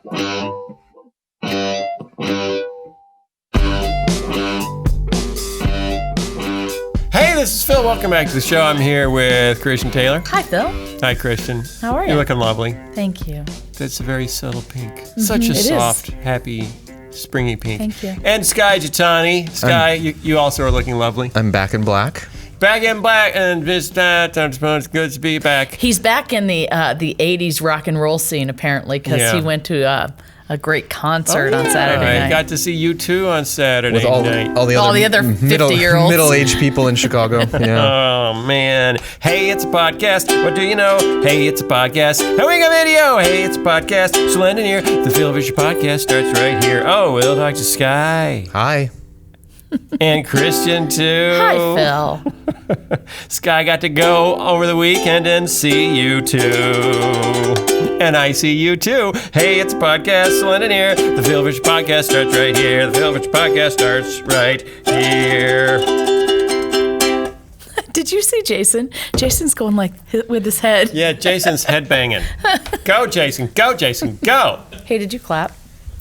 Hey, this is Phil. Welcome back to the show. I'm here with Christian Taylor. Hi, Phil. Hi, Christian. How are you? You're looking lovely. Thank you. That's a very subtle pink. Such a soft, happy, springy pink. Thank you. And Sky Jitani. Sky, you also are looking lovely. I'm back in black. Back in black, and it's good to be back. He's back in the 80s rock and roll scene, apparently, because he went to a great concert on Saturday night. I got to see U2 on Saturday With all night. the other 50-year-olds. Middle-aged people in Chicago. Yeah. Oh, man. Hey, it's a podcast. What do you know? Hey, it's a podcast. Hey, we got video. Hey, it's a podcast. So Landon here. The Phil Fisher podcast starts right here. Oh, we'll talk to Sky. Hi. And Christian, too. Hi, Phil. Sky got to go over the weekend and see you too. And I see you too. Hey, it's a podcast. Landon here. The Phil Fisher podcast starts right here. The Phil Fisher podcast starts right here. Did you see Jason? Jason's going like with his head. Yeah, Jason's head banging. Go, Jason. Go, Jason. Go. Hey, did you clap?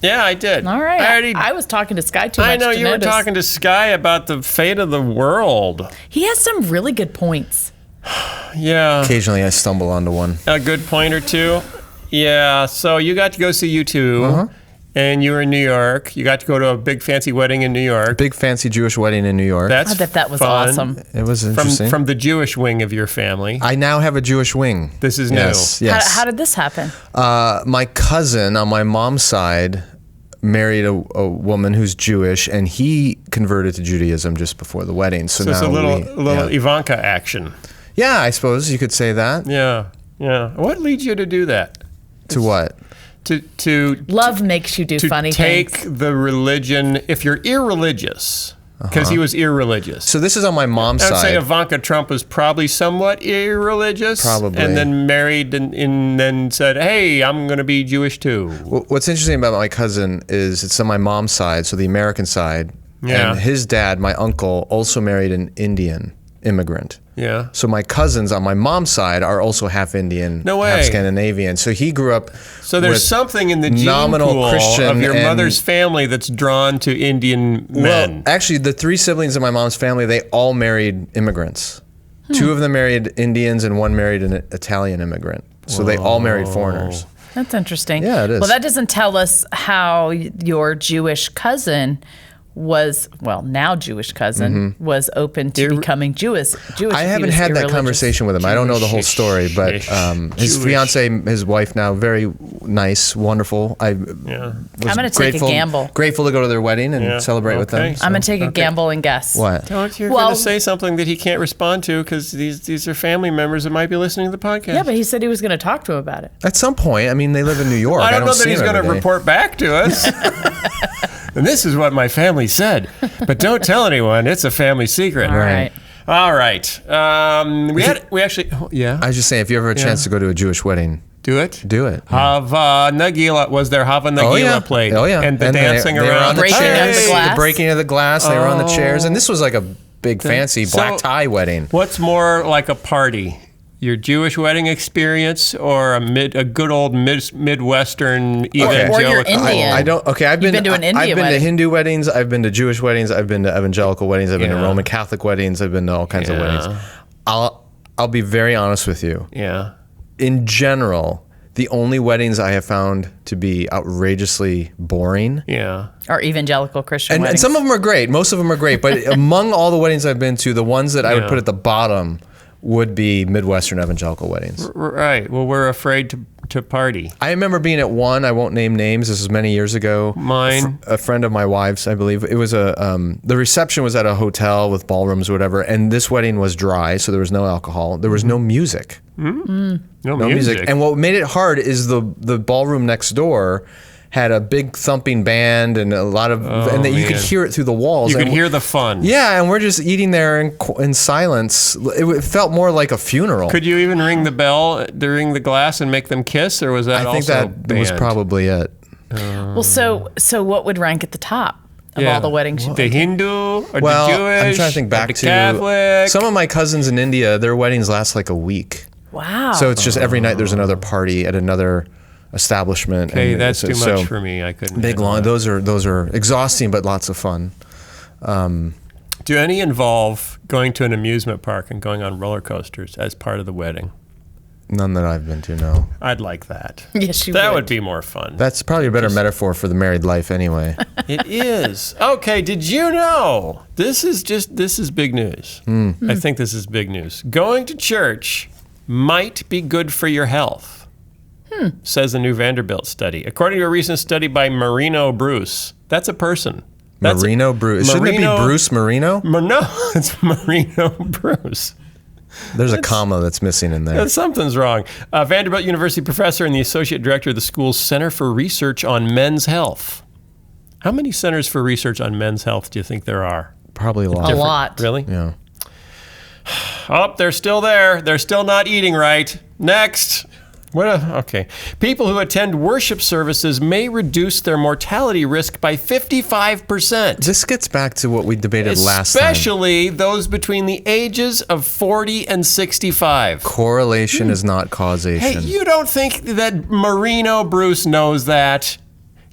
Yeah, I did. All right. I was talking to Sky too much. I know to you notice. were talking to Sky about the fate of the world. He has some really good points. Yeah. Occasionally I stumble onto one. A good point or two. Yeah, so you got to go see U2, and you were in New York. You got to go to a big fancy wedding in New York. Big fancy Jewish wedding in New York. That's I bet that was fun. awesome. It was interesting. From the Jewish wing of your family. I now have a Jewish wing. This is new. Yes. How did this happen? My cousin on my mom's side married a woman who's Jewish, and he converted to Judaism just before the wedding. So now it's a little Ivanka action. Yeah, I suppose you could say that. Yeah. What leads you to do that? To what? To Love makes you do funny things. To things. take the religion, if you're irreligious, because he was irreligious. So this is on my mom's I would side. say Ivanka Trump was probably somewhat irreligious. Probably. And then married and then said, hey, I'm going to be Jewish too. What's interesting about my cousin is it's on my mom's side, so the American side. Yeah. And his dad, my uncle, also married an Indian immigrant. Yeah. So my cousins on my mom's side are also half Indian, No way. half Scandinavian. So he grew up So there's with something in the gene nominal pool Christian of your and- mother's family that's drawn to Indian men. Well, actually, the three siblings in my mom's family, they all married immigrants. Two of them married Indians and one married an Italian immigrant. So they all married foreigners. That's interesting. Yeah, it is. Well, that doesn't tell us how your Jewish cousin was, now Jewish cousin, was open to becoming Jewish. I haven't had that conversation with him. I don't know the whole story, but his fiance, his wife now, very nice, wonderful. I'm going to take a gamble. Grateful to go to their wedding and celebrate with them. I'm going to take a gamble and guess. What? You're going to say something that he can't respond to because these are family members that might be listening to the podcast. Yeah, but he said he was going to talk to him about it. At some point, I mean, they live in New York. I don't know that see he's him going to every day. report back to us. And this is what my family said. But don't tell anyone. It's a family secret. All right. All right. We actually, yeah. I was just saying, if you ever have a chance to go to a Jewish wedding, Do it. do it. Hava Nagila. Was there Hava Nagila played? Oh, yeah. And the And dancing they were around on the Breaking of chairs, the glass. the breaking of the glass. They were on the chairs. And this was like a big, fancy black tie wedding. What's more like a party? Your Jewish wedding experience or a good old Midwestern evangelical? Or your Indian. I don't. Okay, I've You've been been to an I've Indian been to wedding. Hindu weddings. I've been to Jewish weddings. I've been to evangelical weddings. I've been to Yeah. Roman Catholic weddings. I've been to all kinds of weddings. I'll be very honest with you. Yeah. In general, the only weddings I have found to be outrageously boring. Yeah. Or evangelical Christian And weddings. some of them are great. Most of them are great. But among all the weddings I've been to, the ones that I would put at the bottom would be Midwestern evangelical weddings. Right. Well, we're afraid to party. I remember being at one. I won't name names. This was many years ago. Mine. A friend of my wife's, I believe. It was the reception was at a hotel with ballrooms or whatever, and this wedding was dry, so there was no alcohol. There was no music. No No music. And what made it hard is the ballroom next door had a big thumping band and a lot of, and that you could hear it through the walls. You could And hear the fun. Yeah, and we're just eating there in silence. It felt more like a funeral. Could you even ring the bell during the glass and make them kiss, or was that I think also that was banned? probably it. Well, so what would rank at the top of all the weddings you've The been to? Hindu or Well, the Jewish? I'm trying to think back or the to Catholic? some of my cousins in India. Their weddings last like a week. Wow. So it's just every night there's another party at another establishment. Hey, and that's too so much for me. I couldn't. Big handle long. that. Those are exhausting, but lots of fun. Do any involve going to an amusement park and going on roller coasters as part of the wedding? None that I've been to. No. I'd like that. Yes, you That would. would be more fun. That's probably a better metaphor for the married life, anyway. It is. Okay, did you know? This is big news. I think this is big news. Going to church might be good for your health, says a new Vanderbilt study. According to a recent study by Marino Bruce, that's a person. Marino Bruce. Shouldn't it be Bruce Marino? No, it's Marino Bruce. There's a comma that's missing in there. Something's wrong. Vanderbilt University professor and the associate director of the school's Center for Research on Men's Health. How many centers for research on men's health do you think there are? Probably a lot. A lot. Really? Yeah. Oh, they're still there. They're still not eating right. Next. Okay. People who attend worship services may reduce their mortality risk by 55%. This gets back to what we debated last time. Especially those between the ages of 40 and 65. Correlation is not Hey, causation. you don't think that Marino Bruce knows that?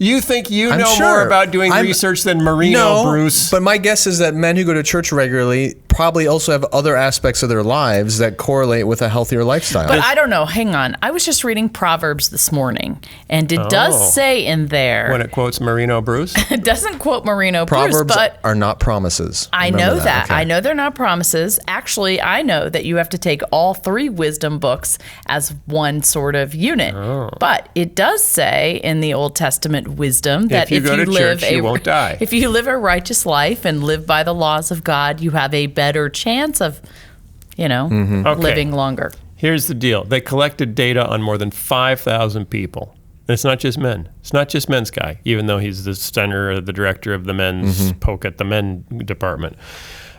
You think you I'm know sure. more about doing I'm- research than Marino Bruce? But my guess is that men who go to church regularly probably also have other aspects of their lives that correlate with a healthier lifestyle. But I don't know. Hang on. I was just reading Proverbs this morning, and it does say in there. When it quotes Marino Bruce? It doesn't quote Marino Proverbs Bruce, but are not promises. I Remember know that. Okay. I know they're not promises. Actually, I know that you have to take all 3 wisdom books as one sort of unit. But it does say in the Old Testament wisdom that If you go to live church, you won't die. If you live a righteous life and live by the laws of God, you have a better chance of, Okay. living longer. Here's the deal. They collected data on more than 5,000 people. And it's not just men. It's not just men's guy, even though he's the center or the director of the men's poke at the men department.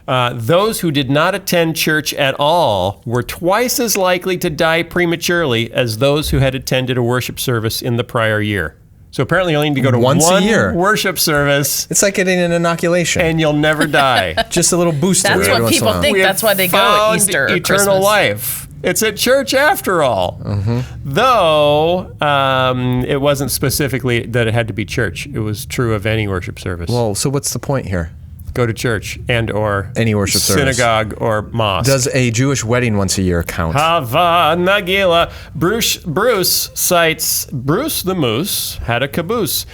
Those who did not attend church at all were twice as likely to die prematurely as those who had attended a worship service in the prior year. So apparently you only need to go to Once a one year. worship service It's like getting an inoculation. and you'll never die. Just a little booster. That's every what once in a people while. think. We That's have why they go at found Easter or eternal Christmas. life. It's at church after all. Though it wasn't specifically that it had to be church. It was true of any worship service. Well, so what's the point here? Go to church and or Any worship service. synagogue or mosque. Does a Jewish wedding once a year count? Hava Nagila. Bruce cites Bruce the Moose had a caboose.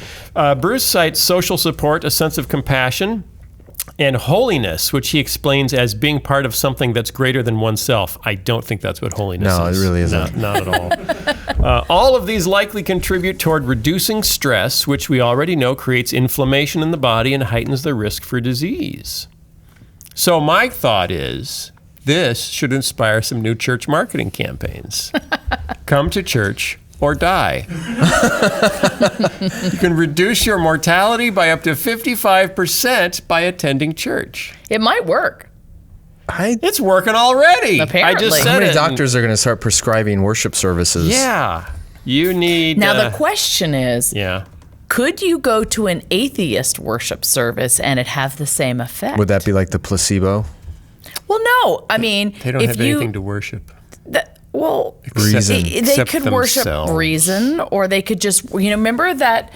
Bruce cites social support, a sense of compassion, and holiness, which he explains as being part of something that's greater than oneself. I don't think that's what holiness No, is. it really isn't. No, not at all. All of these likely contribute toward reducing stress, which we already know creates inflammation in the body and heightens the risk for disease. So my thought is, this should inspire some new church marketing campaigns. Come to church or die. You can reduce your mortality by up to 55% by attending church. It might work. It's working already. I Apparently. just How said many it. doctors are going to start prescribing worship services? Yeah. You need... Now, the question is, Yeah. could you go to an atheist worship service and it have the same effect? Would that be like the placebo? Well, no. I mean, They don't if have you, anything to worship. well, Reason. they Except could worship themselves. reason, or they could just, remember that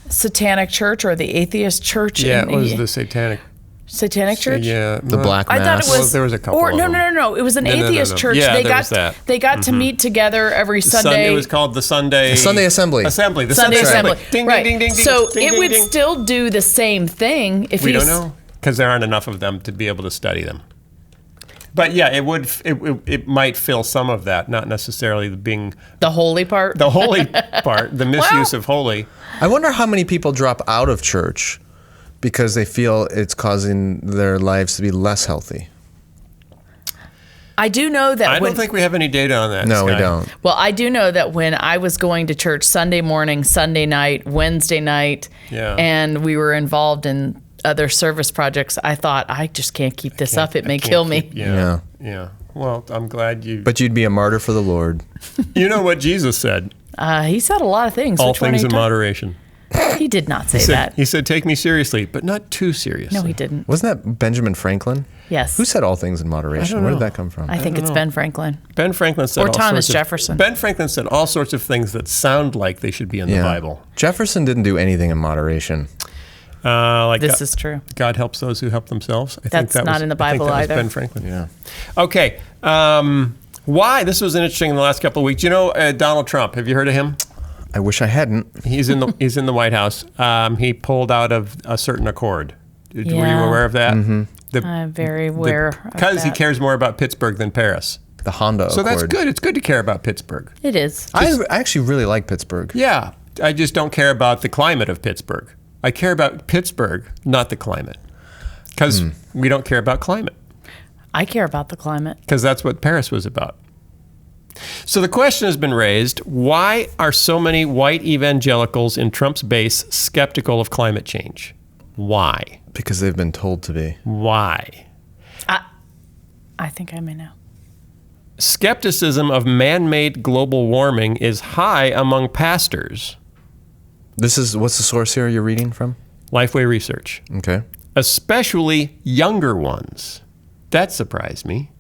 satanic church or the atheist church? Yeah, it was the satanic... satanic church? Yeah. The Black Mass? I thought it was. Well, there was a couple Or of no, them. no, no, no. It was an No, no, no, atheist no. church. Yeah, they there got was that. they got to meet together every Sunday. It was called the Sunday... Sunday Assembly. Assembly. The Sunday assembly. Ding, right. ding, ding, ding, so ding, it ding, would ding. still do the same thing if We you don't know because there aren't enough of them to be able to study them. But yeah, it would. It might fill some of that, not necessarily being the holy part. the holy part, the misuse of holy. I wonder how many people drop out of church because they feel it's causing their lives to be less healthy. I do know that I when, don't think we have any data on that. No, we Sky. don't. well, I do know that when I was going to church Sunday morning, Sunday night, Wednesday night, Yeah. and we were involved in other service projects, I thought, I just can't keep this up. It may kill me. Yeah. Well, I'm glad you. But you'd be a martyr for the Lord. You know what Jesus said? He said a lot of things. All Which one things are in you moderation. He did not say that. He said, take me seriously, but not too seriously. No, he didn't. Wasn't that Benjamin Franklin? Yes. Who said all things in moderation? Where did that come from? I think it's Ben Franklin. Ben Franklin said Or all Thomas sorts Jefferson. Ben Franklin said all sorts of things that sound like they should be in the Bible. Jefferson didn't do anything in moderation. This is true. God helps those who help themselves. I think That's that not was, in the I think Bible that was either. Ben Franklin. Yeah. Okay. Why? This was interesting in the last couple of weeks. You know Donald Trump. Have you heard of him? I wish I hadn't. He's in the White House. He pulled out of a certain accord. Were you Yeah. aware of that? I'm very aware of because he that. cares more about Pittsburgh than Paris. The Honda So that's Accord. good. It's good to care about Pittsburgh. It is. I actually really like Pittsburgh. Yeah. I just don't care about the climate of Pittsburgh. I care about Pittsburgh, not the climate. Because we don't care about climate. I care about the climate. Because that's what Paris was about. So the question has been raised, why are so many white evangelicals in Trump's base skeptical of climate change? Why? Because they've been told to be. Why? I think I may know. Skepticism of man-made global warming is high among pastors. What's the source here you're reading from? Lifeway Research. Okay. Especially younger ones. That surprised me.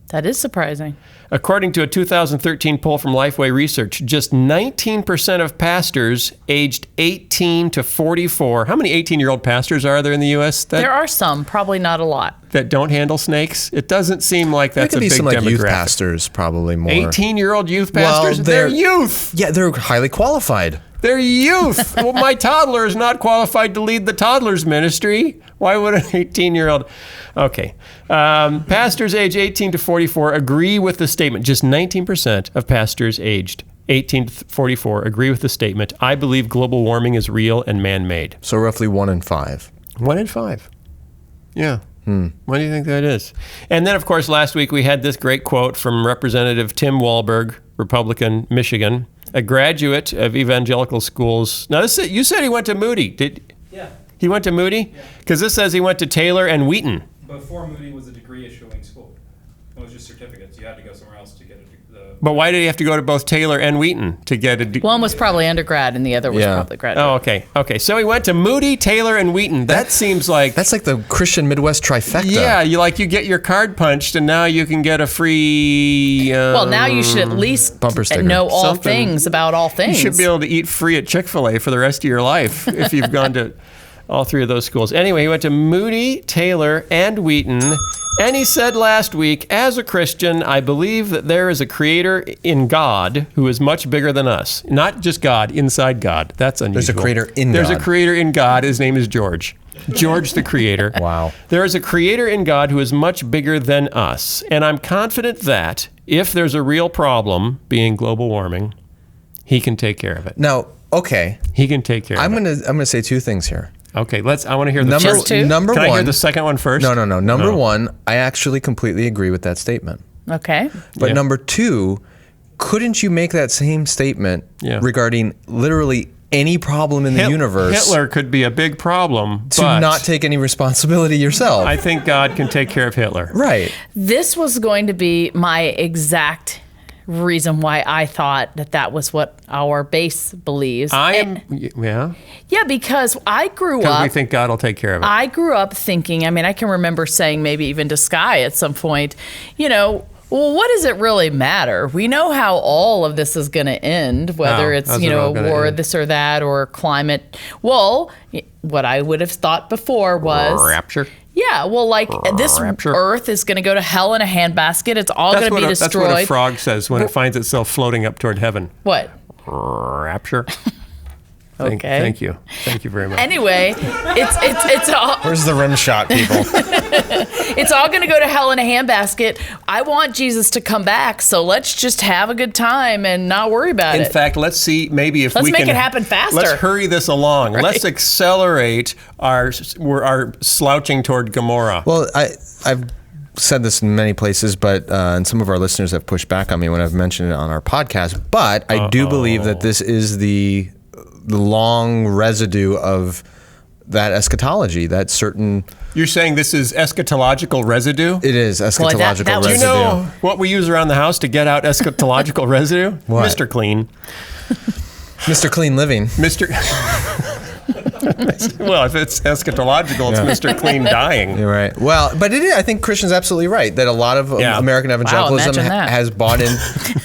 That is surprising. According to a 2013 poll from Lifeway Research, just 19% of pastors aged 18 to 44. How many 18-year-old pastors are there in the U.S. There are some, probably not a lot. that don't handle snakes? It doesn't seem like There that's could a be big some like demographic. youth pastors, probably more. 18-year-old youth pastors? Well, they're youth. Yeah, they're highly qualified. They're youth. Well, my toddler is not qualified to lead the toddler's ministry. Why would an 18-year-old? Okay. Pastors age 18 to 44 agree with the statement. Just 19% of pastors aged 18 to 44 agree with the statement. I believe global warming is real and man-made. So roughly 1 in 5. 1 in 5. Yeah. Why do you think that is? And then, of course, last week we had this great quote from Representative Tim Walberg, Republican, Michigan, a graduate of evangelical schools. Now, you said he went to Moody. Yeah. He went to Moody? Because this says he went to Taylor and Wheaton. Before Moody was a degree issuing school. It was just certificates. You had to go somewhere else to get the. But why did he have to go to both Taylor and Wheaton to get a One was probably undergrad and the other was Yeah. probably graduate. Oh, okay. Okay. So he went to Moody, Taylor, and Wheaton. That seems like... That's like the Christian Midwest trifecta. Yeah, you get your card punched and now you can get a free... Well, now you should at least Bumper sticker. know all Something. things about all You things. should be able to eat free at Chick-fil-A for the rest of your life if you've gone to all three of those schools. Anyway, he went to Moody, Taylor, and Wheaton. And he said last week, as a Christian, I believe that there is a creator in God who is much bigger than us. Not just God, inside God. That's unusual. There's a creator in There's God. a creator in God. His name is George. George the creator. Wow. There is a creator in God who is much bigger than us. And I'm confident that if there's a real problem, being global warming, he can take care of it. Now, okay, He can take care I'm of it. gonna say two things here. Okay, I want to hear the Number Just two? number Can one. I hear the second one first? No. Number Oh. one, I actually completely agree with that statement. Okay. But Yeah. number two, couldn't you make that same statement Yeah. regarding literally any problem in the universe Hitler could be a big problem, to but not take any responsibility yourself? I think God can take care of Hitler. Right. This was going to be my exact reason why I thought that was what our base believes. Yeah, Yeah, because I grew because up. we think God will take care of it. I grew up thinking, I mean, I can remember saying maybe even to Sky at some point, well, what does it really matter? We know how all of this is going to end, whether How? it's, How's it all gonna war, end? this or that, or climate. Well, what I would have thought before was... Rapture. Yeah, well, like this Rapture. Earth is going to go to hell in a handbasket. It's all going to be That's destroyed. what a frog says when it finds itself floating up toward heaven. What? Rapture. Okay. Thank you. Thank you very much. Anyway, it's all Where's the rim shot, people? it's all going to go to hell in a handbasket. I want Jesus to come back, so let's just have a good time and not worry about In it. fact, let's see maybe if Let's we make can it happen faster. Let's hurry this along. Right. Let's accelerate our slouching toward Gomorrah. Well, I've said this in many places, but and some of our listeners have pushed back on me when I've mentioned it on our podcast. But I do believe that this is the long residue of that eschatology, that certain... You're saying this is eschatological residue? It is eschatological that was- Do you residue. know what we use around the house to get out eschatological residue? What? Mr. Clean. Mr. Clean Living. Mr. Well, if it's eschatological, it's Mr. Clean dying. You're right. Well, but it is, I think Christian's absolutely right that a lot of American evangelicalism imagine that. has bought in.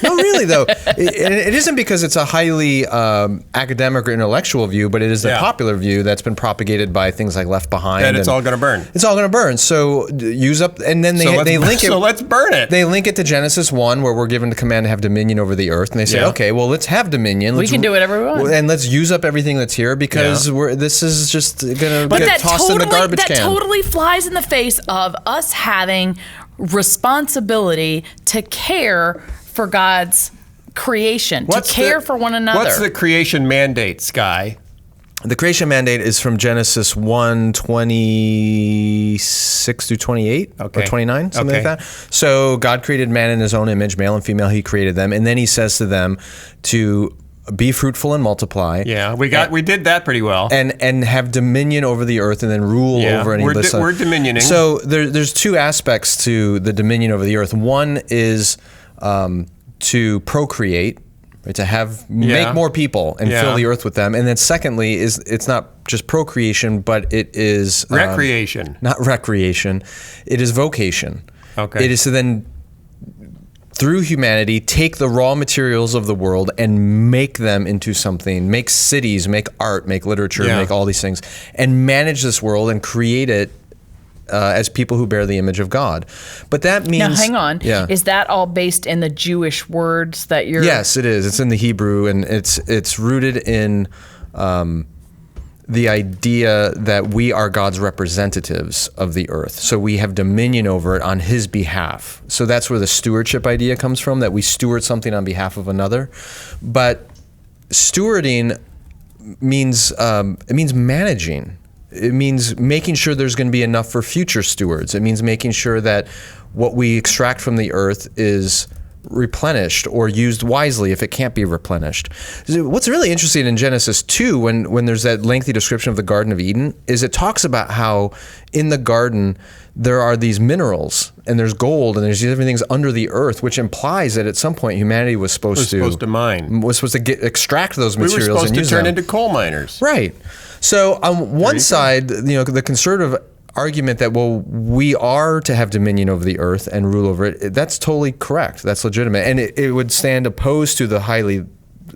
No, really though, it isn't because it's a highly academic or intellectual view, but it is the popular view that's been propagated by things like Left Behind. That it's all going to burn. It's all going to burn. So use up, and then they link it. So let's burn it. They link it to Genesis 1, where we're given the command to have dominion over the earth, and they say, okay, well, let's have dominion. We can do whatever we want, and let's use up everything that's here because this is just going to get tossed in the garbage can. That totally flies in the face of us having responsibility to care for God's creation, to care for one another. What's the creation mandate, Sky? The creation mandate is from Genesis 1, 26 through 28 or 29, something like that. So God created man in his own image, male and female, he created them. And then he says to them to be fruitful and multiply. Yeah, we did that pretty well. And have dominion over the earth and then rule over any of the sun. We're dominioning. So there's two aspects to the dominion over the earth. One is to procreate, right, to make more people and fill the earth with them. And then secondly is it's not just procreation, but it is recreation. Not recreation. It is vocation. Okay. It is to then through humanity, take the raw materials of the world and make them into something, make cities, make art, make literature, make all these things, and manage this world and create it as people who bear the image of God. But that means... Now, hang on. Yeah. Is that all based in the Jewish words that you're... Yes, it is. It's in the Hebrew, and it's rooted in the idea that we are God's representatives of the earth. So we have dominion over it on his behalf. So that's where the stewardship idea comes from, that we steward something on behalf of another. But stewarding means it means managing. It means making sure there's going to be enough for future stewards. It means making sure that what we extract from the earth is replenished or used wisely if it can't be replenished. What's really interesting in Genesis 2, when there's that lengthy description of the Garden of Eden, is it talks about how in the garden there are these minerals and there's gold and there's different things under the earth, which implies that at some point humanity was supposed to mine. Was supposed to extract those materials and use them. We were supposed to turn into coal miners. Right. So on one side, the conservative argument that, well, we are to have dominion over the earth and rule over it, that's totally correct. That's legitimate. And it would stand opposed to the highly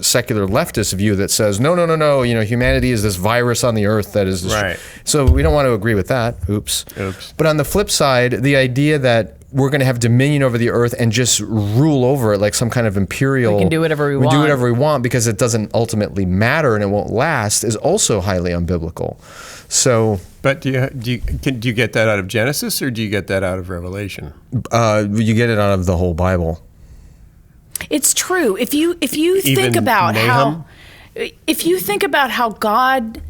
secular leftist view that says, no, humanity is this virus on the earth that is... Right. So we don't want to agree with that. Oops. But on the flip side, the idea that we're going to have dominion over the earth and just rule over it like some kind of imperial... We can do whatever we want. do whatever we want because it doesn't ultimately matter and it won't last is also highly unbiblical. So... But do you get that out of Genesis or do you get that out of Revelation? You get it out of the whole Bible. It's true. If you think about how God,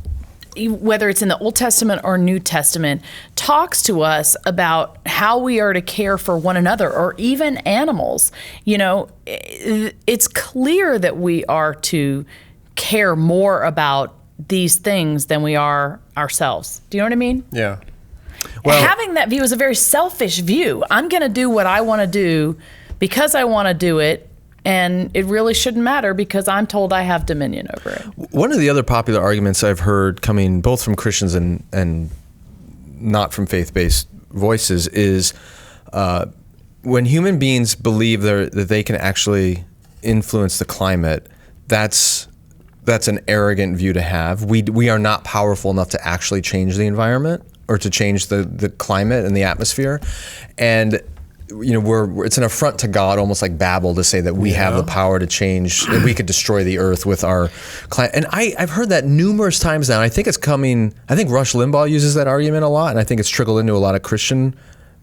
whether it's in the Old Testament or New Testament, talks to us about how we are to care for one another or even animals, it's clear that we are to care more about these things than we are ourselves. Do you know what I mean? Yeah. Well, having that view is a very selfish view. I'm going to do what I want to do because I want to do it, and it really shouldn't matter because I'm told I have dominion over it. One of the other popular arguments I've heard coming both from Christians and not from faith-based voices is when human beings believe that they can actually influence the climate, that's an arrogant view to have. We are not powerful enough to actually change the environment or to change the climate and the atmosphere. And it's an affront to God, almost like Babel, to say that we have the power to change, that we could destroy the earth with our climate. And I've heard that numerous times now. I think it's coming, I think Rush Limbaugh uses that argument a lot, and I think it's trickled into a lot of Christian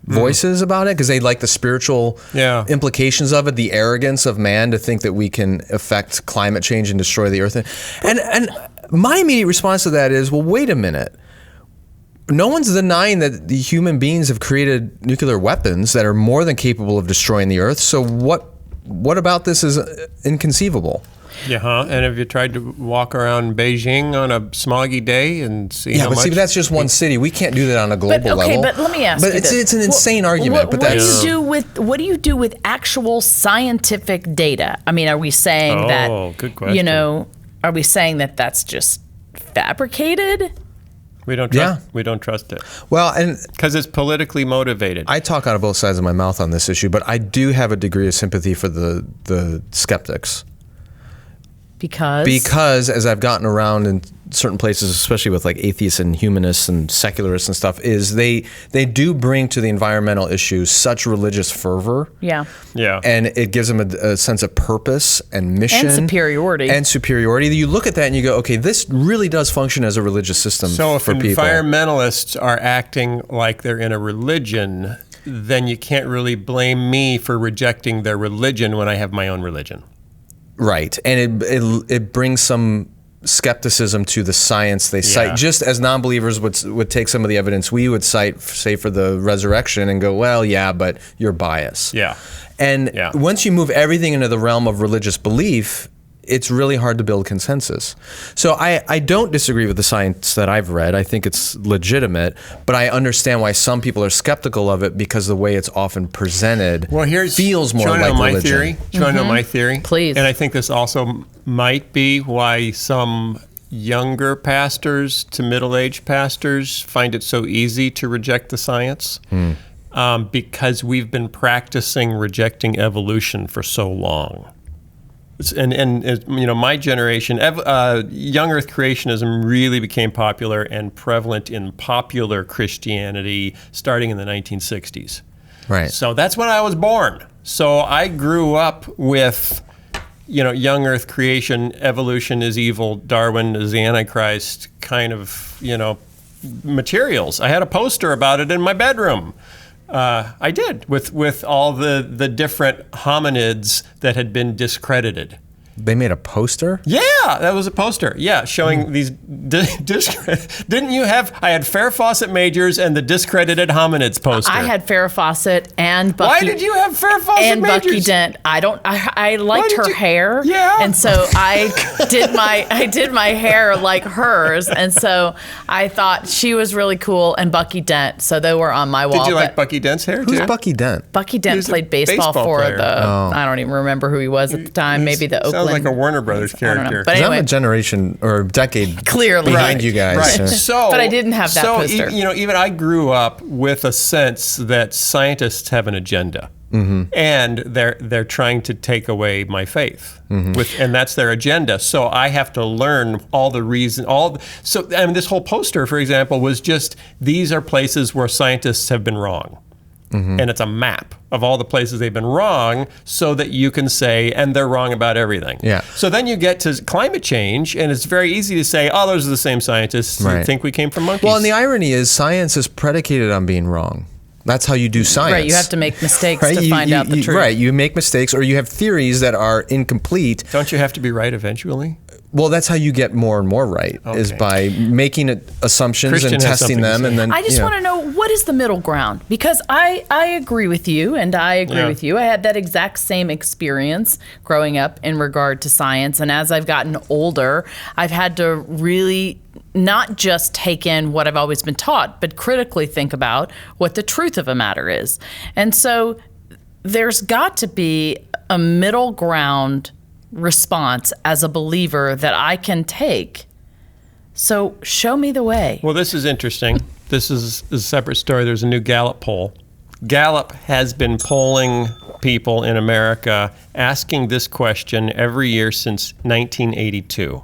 voices about it because they like the spiritual implications of it, the arrogance of man to think that we can affect climate change and destroy the earth. And my immediate response to that is, well, wait a minute. No one's denying that the human beings have created nuclear weapons that are more than capable of destroying the earth. So what about this is inconceivable? Yeah, and have you tried to walk around Beijing on a smoggy day and see how much? Yeah, but that's just one city. We can't do that on a global level. Okay, but let me ask you this. It's an insane argument. What do you do with actual scientific data? I mean, are we saying that? Good question. Are we saying that that's just fabricated? We don't trust it. Well, and because it's politically motivated. I talk out of both sides of my mouth on this issue, but I do have a degree of sympathy for the skeptics. Because as I've gotten around in certain places, especially with like atheists and humanists and secularists and stuff, is they do bring to the environmental issues such religious fervor. Yeah. And it gives them a sense of purpose and mission. And superiority. You look at that and you go, okay, this really does function as a religious system for people. So if environmentalists are acting like they're in a religion, then you can't really blame me for rejecting their religion when I have my own religion. Right, and it brings some skepticism to the science they cite, just as non-believers would take some of the evidence we would cite, say, for the resurrection and go, well, yeah, but you're biased. Yeah. And once you move everything into the realm of religious belief, it's really hard to build consensus. So I don't disagree with the science that I've read. I think it's legitimate, but I understand why some people are skeptical of it because the way it's often presented feels more like religion. Do you want to know my theory? Please. And I think this also might be why some younger pastors to middle-aged pastors find it so easy to reject the science. Because we've been practicing rejecting evolution for so long. And my generation, young Earth creationism really became popular and prevalent in popular Christianity starting in the 1960s. Right. So that's when I was born. So I grew up with, young Earth creation, evolution is evil, Darwin is the Antichrist kind of, materials. I had a poster about it in my bedroom. I did, with all the different hominids that had been discredited. They made a poster? Yeah, that was a poster. Yeah, showing these didn't you have? I had Farrah Fawcett Majors and the discredited hominids poster. I had Farrah Fawcett and Bucky. Why did you have Farrah Fawcett and Majors? Bucky Dent? I liked her hair. Yeah. And so I did my hair like hers, and so I thought she was really cool, and Bucky Dent. So they were on my wall. Did you like Bucky Dent's hair too? Who's Bucky Dent? Bucky Dent played baseball for player. I don't even remember who he was at the time. Maybe the Oakland. Sounds like a Warner Brothers character. But anyway, I'm a generation or a decade clearly behind you guys. Right. So, but I didn't have that poster. Even I grew up with a sense that scientists have an agenda. And they're trying to take away my faith, and that's their agenda. So I have to learn all the reason. This whole poster, for example, was just these are places where scientists have been wrong, and it's a map of all the places they've been wrong, so that you can say, and they're wrong about everything. Yeah. So then you get to climate change, and it's very easy to say, oh, those are the same scientists who think we came from monkeys. Well, and the irony is, science is predicated on being wrong. That's how you do science. Right, you have to make mistakes to find out the truth. Right, you make mistakes, or you have theories that are incomplete. Don't you have to be right eventually? Well, that's how you get more and more right, is by making assumptions Christian and testing them. And then I just want to know, what is the middle ground? Because I agree with you, and I agree with you. I had that exact same experience growing up in regard to science. And as I've gotten older, I've had to really not just take in what I've always been taught, but critically think about what the truth of a matter is. And so there's got to be a middle ground response as a believer that I can take. So show me the way. Well, this is interesting. This is a separate story. There's a new Gallup poll. Gallup has been polling people in America, asking this question every year since 1982.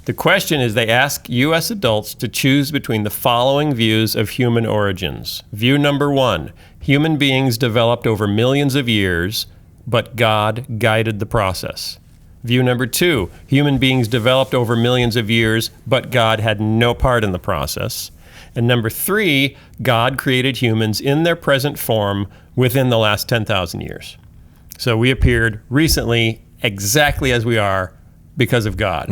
The question is, they ask U.S. adults to choose between the following views of human origins. View number 1, human beings developed over millions of years, but God guided the process. View number 2, human beings developed over millions of years, but God had no part in the process. And number 3, God created humans in their present form within the last 10,000 years. So we appeared recently exactly as we are because of God.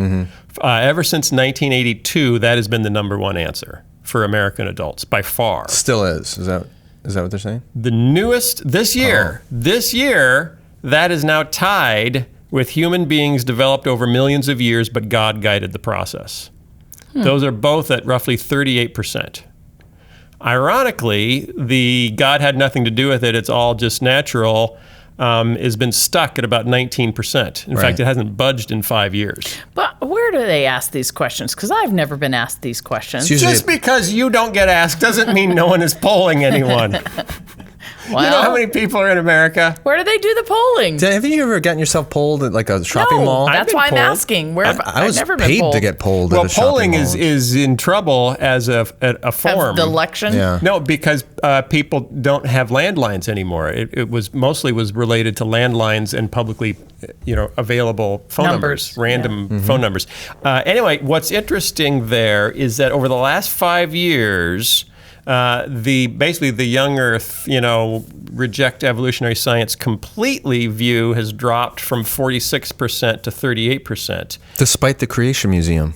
Ever since 1982, that has been the number 1 answer for American adults, by far. Still is. Is that what they're saying? The newest, this year, that is now tied with human beings developed over millions of years, but God guided the process. Those are both at roughly 38%. Ironically, the God had nothing to do with it, it's all just natural, has been stuck at about 19%. In fact, it hasn't budged in 5 years. But where do they ask these questions? Because I've never been asked these questions. Just because you don't get asked doesn't mean no one is polling anyone. Well, you know how many people are in America? Where do they do the polling? Have you ever gotten yourself polled at like a shopping No, mall? that's been why I'm polled. asking. Where I was I've never paid been polled. to get polled Well, at a shopping polling mall. is in trouble as a form. Of the election? Yeah. No, because people don't have landlines anymore. It was mostly related to landlines and publicly, available phone numbers, random phone numbers. Anyway, what's interesting there is that over the last 5 years, the young Earth, reject evolutionary science completely view has dropped from 46% to 38%. Despite the Creation Museum.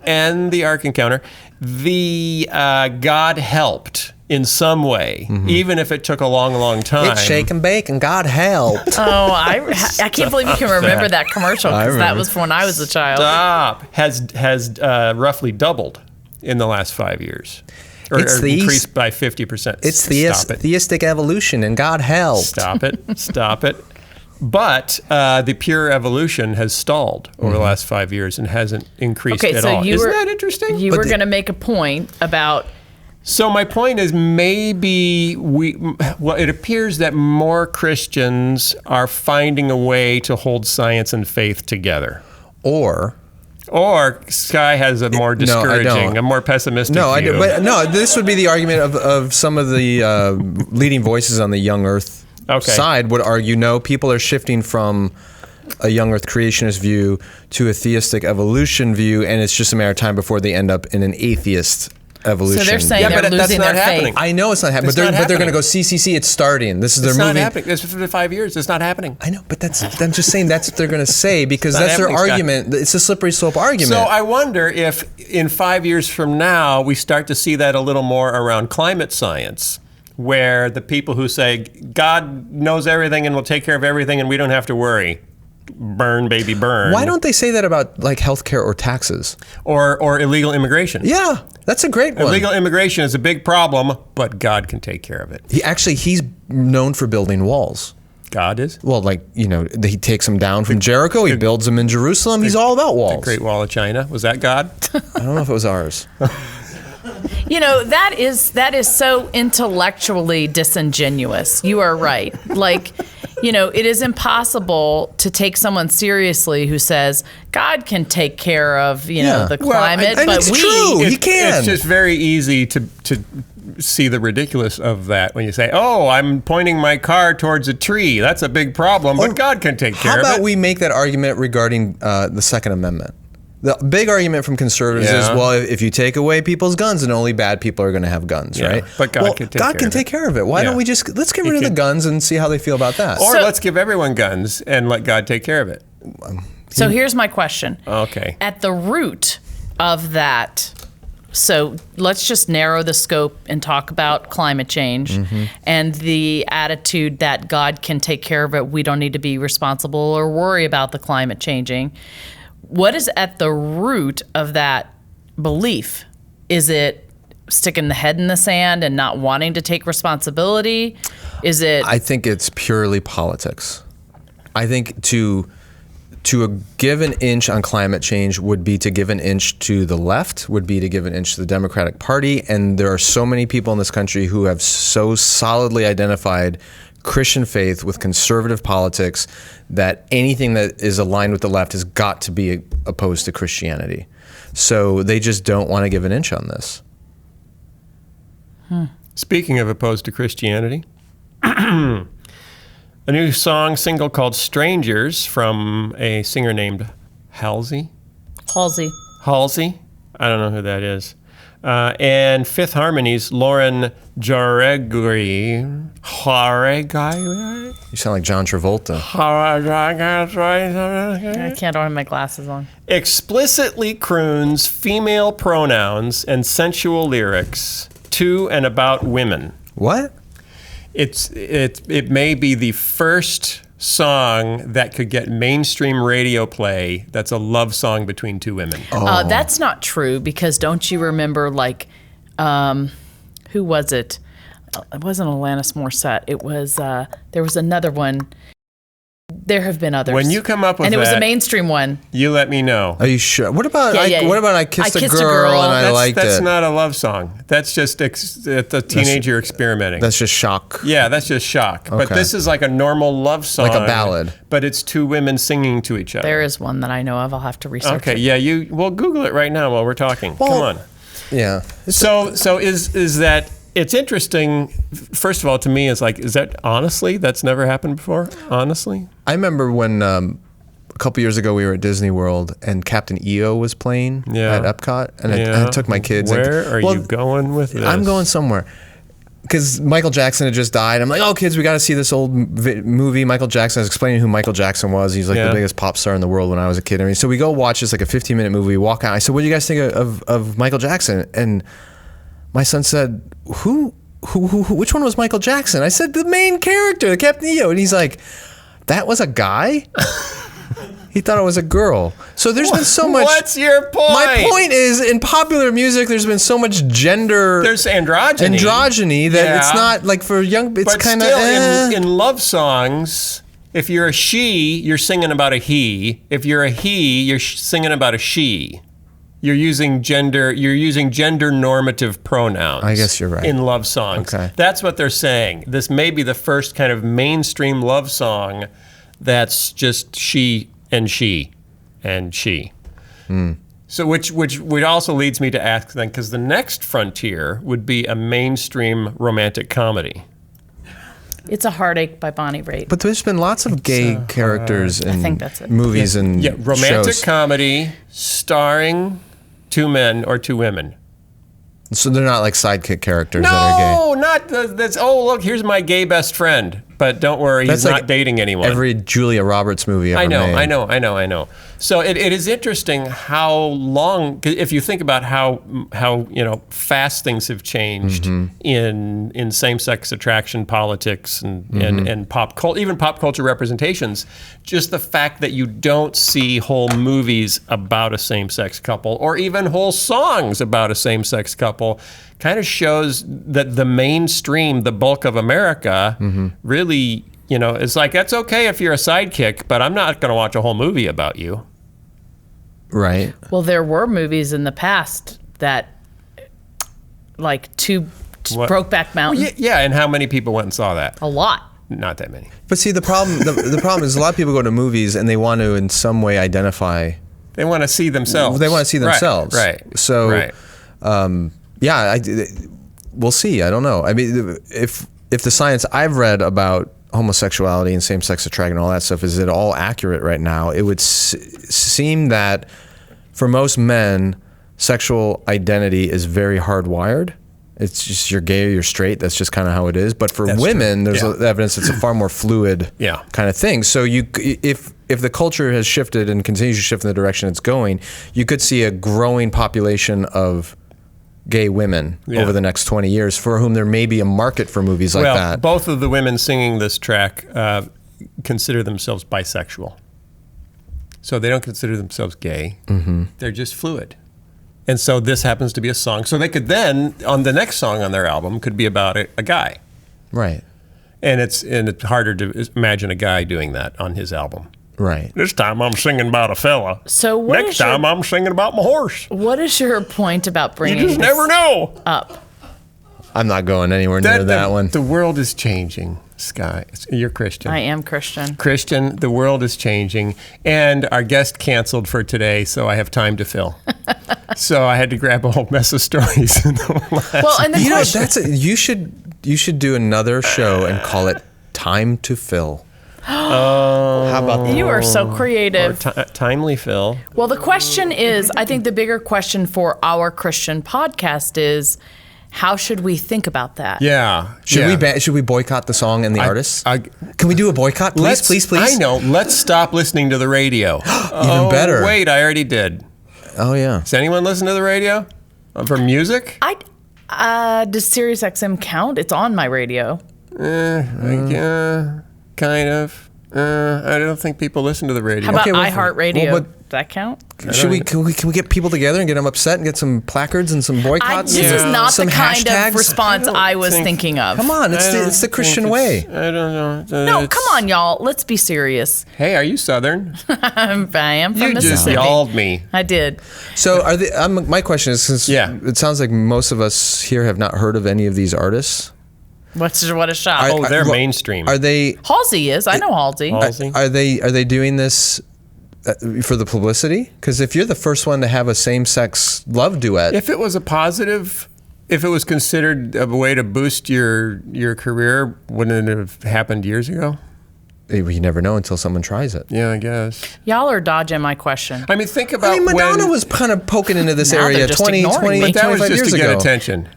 And the Ark Encounter, God helped in some way, even if it took a long, long time. It's shake and bake and God helped. Oh, I can't believe you can remember that commercial because that was from when I was a child. Stop. Has roughly doubled in the last 5 years. Or increased by 50%. It's Stop it. theistic evolution and God helped. Stop it. But the pure evolution has stalled over the last 5 years and hasn't increased at all. Isn't that interesting? You were going to make a point about... So my point is maybe it appears that more Christians are finding a way to hold science and faith together. Or Sky has a more discouraging, a more pessimistic view. I do. But no, this would be the argument of some of the leading voices on the young Earth side would argue, no, people are shifting from a young Earth creationist view to a theistic evolution view, and it's just a matter of time before they end up in an atheist evolution. So they're saying they're losing their faith. I know it's not happening, but they're going to go, see, it's starting. This is their moving. It's not happening. It's for 5 years. It's not happening. I know, but I'm just saying that's what they're going to say because that's their argument. Scott. It's a slippery slope argument. So I wonder if in 5 years from now we start to see that a little more around climate science, where the people who say God knows everything and will take care of everything and we don't have to worry. Burn, baby, burn. Why don't they say that about like healthcare or taxes? Or illegal immigration? Yeah, that's a great one. Illegal immigration is a big problem, but God can take care of it. He's known for building walls. God is? Well, he takes them down from Jericho. He builds them in Jerusalem. He's all about walls. The Great Wall of China. Was that God? I don't know if it was ours. That is so intellectually disingenuous. You are right. It is impossible to take someone seriously who says God can take care of, the climate, and but it's true. He can. It's just very easy to see the ridiculous of that when you say, "Oh, I'm pointing my car towards a tree. That's a big problem, but God can take care of it." How about we make that argument regarding the Second Amendment? The big argument from conservatives is, well, if you take away people's guns, then only bad people are going to have guns, right? But God can take care of it. Why don't we let's get rid of the guns and see how they feel about that? Or let's give everyone guns and let God take care of it. So here's my question. Okay. At the root of that, so let's just narrow the scope and talk about climate change and the attitude that God can take care of it. We don't need to be responsible or worry about the climate changing. What is at the root of that belief? Is it sticking the head in the sand and not wanting to take responsibility? Is it? I think it's purely politics. I think to give an inch on climate change would be to give an inch to the left, would be to give an inch to the Democratic Party, and there are so many people in this country who have so solidly identified Christian faith with conservative politics that anything that is aligned with the left has got to be opposed to Christianity. So they just don't want to give an inch on this. Speaking of opposed to Christianity, a new single called Strangers from a singer named Halsey. Halsey? I don't know who that is. And Fifth Harmony's Lauren Jauregui. You sound like John Travolta. I can't have my glasses on. Explicitly croons female pronouns and sensual lyrics to and about women. What? It may be the first song that could get mainstream radio play that's a love song between two women. That's not true because don't you remember who was it? It wasn't Alanis Morissette. It was there was another one. There have been others. When you come up with and it was that, a mainstream one. you let me know. Are you sure? What about what about I kissed a Kissed a girl Girl? and I liked it? That's not a love song. That's just a teenager experimenting. That's just shock. Yeah, that's just shock. But Okay. this is like a normal love song. Like a ballad. But it's two women singing to each other. There is one that I know of. I'll have to research Okay, it. yeah, we'll Google it right now while we're talking. Come on. Yeah. So is that, it's interesting, first of all, to me, is that honestly, that's never happened before? Honestly? I remember when a couple years ago we were at Disney World and Captain EO was playing at Epcot, and I took my kids. Where are you going with this? I'm going somewhere. Because Michael Jackson had just died. I'm like, oh, kids, we got to see this old movie. Michael Jackson. I was explaining who Michael Jackson was. He's like the biggest pop star in the world when I was a kid. I mean, so we go watch this like a 15-minute movie. We walk out. I said, what do you guys think of Michael Jackson? And my son said, who, which one was Michael Jackson? I said, the main character, the Captain EO. And he's like, that was a guy? He thought it was a girl. So there's been so much. What's your point? My point is, in popular music, there's been so much gender. There's androgyny that it's not like for young. It's kind of in love songs. If you're a she, you're singing about a he. If you're a he, you're singing about a she. You're using gender normative pronouns. I guess you're right. In love songs. Okay. That's what they're saying. This may be the first kind of mainstream love song that's just she and she and she. So which also leads me to ask then, because the next frontier would be a mainstream romantic comedy. It's a Heartache by Bonnie Raitt. But there's been lots of gay characters in think that's it. movies and romantic shows. comedy starring two men or two women. So they're not like sidekick characters that are gay. No, not that's. Oh, look, here's my gay best friend. But don't worry, That's he's like not dating anyone. Every Julia Roberts movie ever made. I know. So it is interesting how long, if you think about how fast things have changed in same-sex attraction politics and pop culture, even pop culture representations. Just the fact that you don't see whole movies about a same-sex couple or even whole songs about a same-sex couple kind of shows that the mainstream, the bulk of America, really, it's like, that's okay if you're a sidekick, but I'm not going to watch a whole movie about you. Right. Well, there were movies in the past that, like Brokeback Mountain. Yeah, and how many people went and saw that? A lot. Not that many. But see, the problem is a lot of people go to movies and they want to in some way identify. They want to see themselves. They want to see themselves. Right. So, yeah, we'll see. I don't know. I mean, if the science I've read about homosexuality and same-sex attraction and all that stuff is at all accurate right now, it would seem that for most men, sexual identity is very hardwired. It's just you're gay or you're straight. That's just kind of how it is. But for women, there's evidence it's a far more fluid kind of thing. So if the culture has shifted and continues to shift in the direction it's going, you could see a growing population of gay women over the next 20 years for whom there may be a market for movies like that. Both of the women singing this track consider themselves bisexual. So they don't consider themselves gay. They're just fluid. And so this happens to be a song. So they could then, on the next song on their album, could be about a guy. Right. And it's harder to imagine a guy doing that on his album. Right. This time I'm singing about a fella. So next time I'm singing about my horse. What is your point about bringing You just this never know. up? I'm not going anywhere near that one. The world is changing, Sky. You're Christian. I am Christian. Christian, the world is changing. And our guest canceled for today, so I have time to fill. So I had to grab a whole mess of stories. Well, and the question, you should do another show and call it Time to Fill. How about that? you are so creative. Timely fill. Well, the question is, I think the bigger question for our Christian podcast is, how should we think about that? Yeah. Should we boycott the song and the artists? Can we do a boycott, please? I know. Let's stop listening to the radio. Even better. Wait, I already did. Oh yeah. Does anyone listen to the radio for music? Does SiriusXM count? It's on my radio. Kind of. I don't think people listen to the radio. How about iHeartRadio? Well, but that count? Can we get people together and get them upset and get some placards and some boycotts? This is not some the kind hashtags? of response I was thinking of. Come on, it's the Christian way. I don't know. No, come on, y'all. Let's be serious. Hey, are you Southern? I am from You just Mississippi. y'alled me. I did. So my question is, since it sounds like most of us here have not heard of any of these artists. What a shock. Oh, they're mainstream. Are they? Halsey is. I know Halsey. Halsey? Are they doing this for the publicity? Because if you're the first one to have a same-sex love duet, If it was a positive, if it was considered a way to boost your career, wouldn't it have happened years ago? you never know until someone tries it. Yeah, I guess. Y'all are dodging my question. I mean, think about Madonna was kind of poking into this Now they're area just 20, ignoring me. 20 But that was 25 just years to get ago. attention.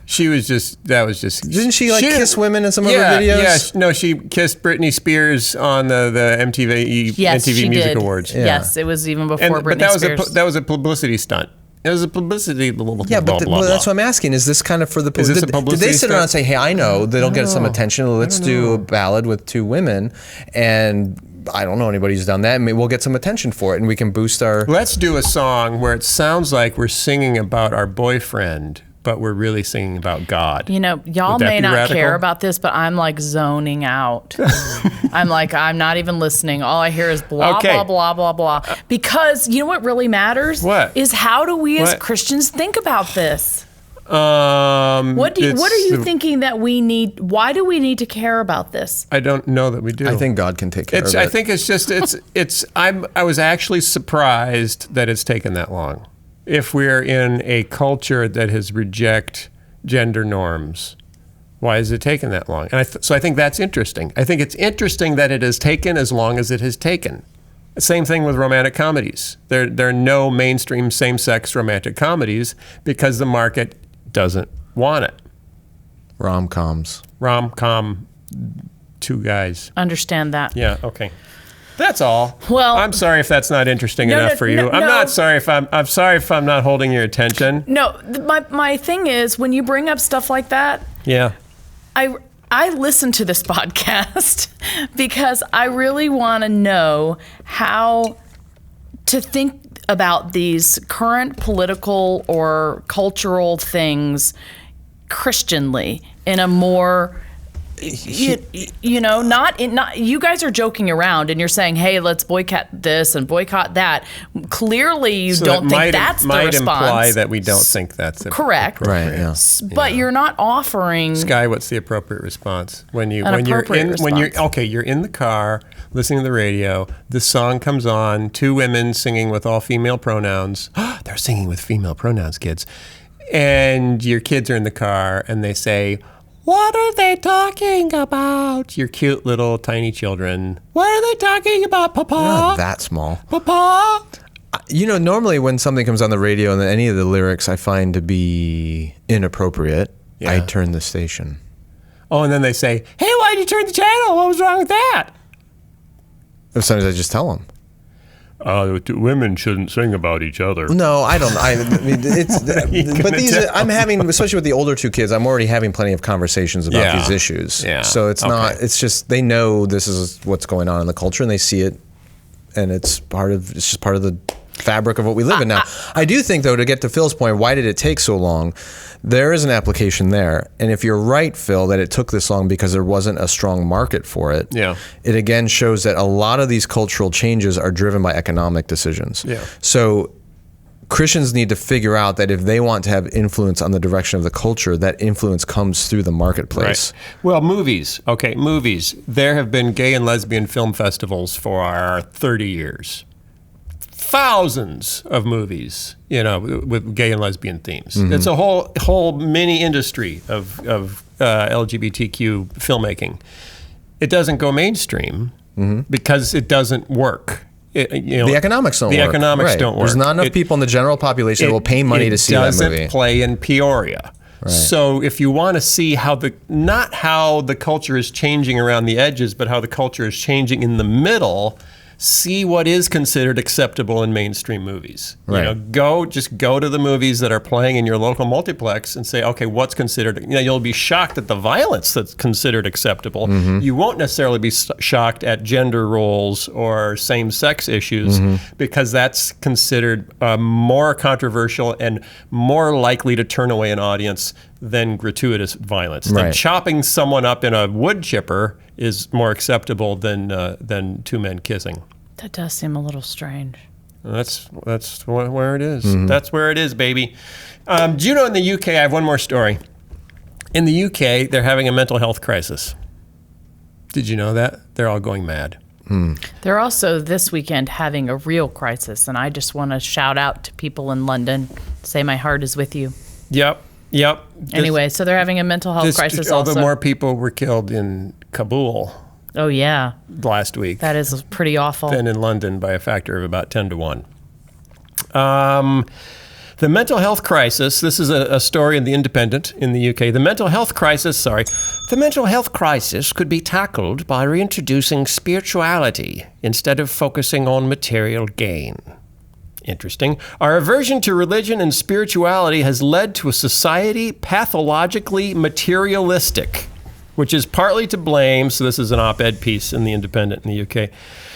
That was just. Didn't she kiss women in some of her Yeah, videos? no, she kissed Britney Spears on the MTV Yes, MTV she Music did. Awards. Yes, it was even before Britney but Spears. that was a publicity stunt. It was a publicity. Yeah, but that's what I'm asking. Is this kind of for the? Is this a did publicity they sit around and stunt? say, "Hey, I know that'll get some attention. Let's do a ballad with two women," and I don't know anybody who's done that. Maybe we'll get some attention for it, and we can boost our. Let's do a song where it sounds like we're singing about our boyfriend, but we're really singing about God. You know, y'all Would that may be not radical? care about this, but I'm like zoning out. I'm not even listening. All I hear is blah, Okay. blah, blah, blah, blah. Because you know what really matters? What? Is how do we as What? Christians think about this? What are it's you the- thinking that we need? Why do we need to care about this? I don't know that we do. I think God can take care of it. I think it's just I was actually surprised that it's taken that long. If we're in a culture that has reject gender norms, why has it taken that long? And so I think that's interesting. I think it's interesting that it has taken as long as it has taken. Same thing with romantic comedies. There are no mainstream same-sex romantic comedies because the market doesn't want it. Rom-coms. Rom-com, two guys. Understand that. Yeah, okay. That's all. Well- I'm sorry if that's not interesting No, enough no, for you. no, I'm no. not sorry if I'm sorry if I'm not holding your attention. No, my thing is when you bring up stuff like that, Yeah. I listen to this podcast because I really want to know how to think about these current political or cultural things Christianly in a more not you guys are joking around and you're saying, hey, let's boycott this and boycott that. Clearly you So don't that think that's the might response. imply that we don't think that's Correct. Right, yeah. But you're not offering Sky, what's the appropriate response when you're appropriate you're in the car listening to the radio, this song comes on, two women singing with all female pronouns. They're singing with female pronouns, kids. And your kids are in the car and they say, "What are they talking about?" Your cute little tiny children. "What are they talking about, Papa? Not that small. Papa?" You know, normally when something comes on the radio and any of the lyrics I find to be inappropriate, I Yeah. turn the station. Oh, and then they say, "Hey, why'd you turn the channel? What was wrong with that?" Sometimes I just tell them. Women shouldn't sing about each other. No, I don't. I mean, it's. But these, I'm having, especially with the older two kids, I'm already having plenty of conversations about Yeah. these issues. Yeah. So it's not. Okay. It's just they know this is what's going on in the culture, and they see it, and it's just part of the fabric of what we live in now. I do think, though, to get to Phil's point, why did it take so long? There is an application there, and if you're right, Phil, that it took this long because there wasn't a strong market for it. Yeah. It again shows that a lot of these cultural changes are driven by economic decisions. Yeah. So Christians need to figure out that if they want to have influence on the direction of the culture, that influence comes through the marketplace. Right. Well, movies. Okay, movies. There have been gay and lesbian film festivals for 30 years. Thousands of movies, with gay and lesbian themes. Mm-hmm. It's a whole mini industry of LGBTQ filmmaking. It doesn't go mainstream because it doesn't work. The economics don't work. The economics Right. don't work. There's not enough people in the general population that will pay money to see that movie. It doesn't play in Peoria. Right. So if you want to see not how the culture is changing around the edges, but how the culture is changing in the middle, see what is considered acceptable in mainstream movies. Right. You know, go to the movies that are playing in your local multiplex and say, okay, what's considered, you know, you'll be shocked at the violence that's considered acceptable. You won't necessarily be shocked at gender roles or same-sex issues because that's considered more controversial and more likely to turn away an audience than gratuitous violence. Then Right. chopping someone up in a wood chipper is more acceptable than two men kissing. That does seem a little strange. That's where it is. That's where it is, baby. Do you know in the UK, I have one more story. In the UK, they're having a mental health crisis. Did you know that? They're all going mad. They're also this weekend having a real crisis, and I just want to shout out to people in London, say my heart is with you. Yep. Anyway, so they're having a mental health crisis although also. more people were killed in Kabul Oh, yeah. last week That is pretty awful. than in London by a factor of about 10 to 1. The mental health crisis, this is a story in The Independent in the UK. The mental health crisis could be tackled by reintroducing spirituality instead of focusing on material gain. Interesting. Our aversion to religion and spirituality has led to a society pathologically materialistic, which is partly to blame. So this is an op-ed piece in The Independent in the UK.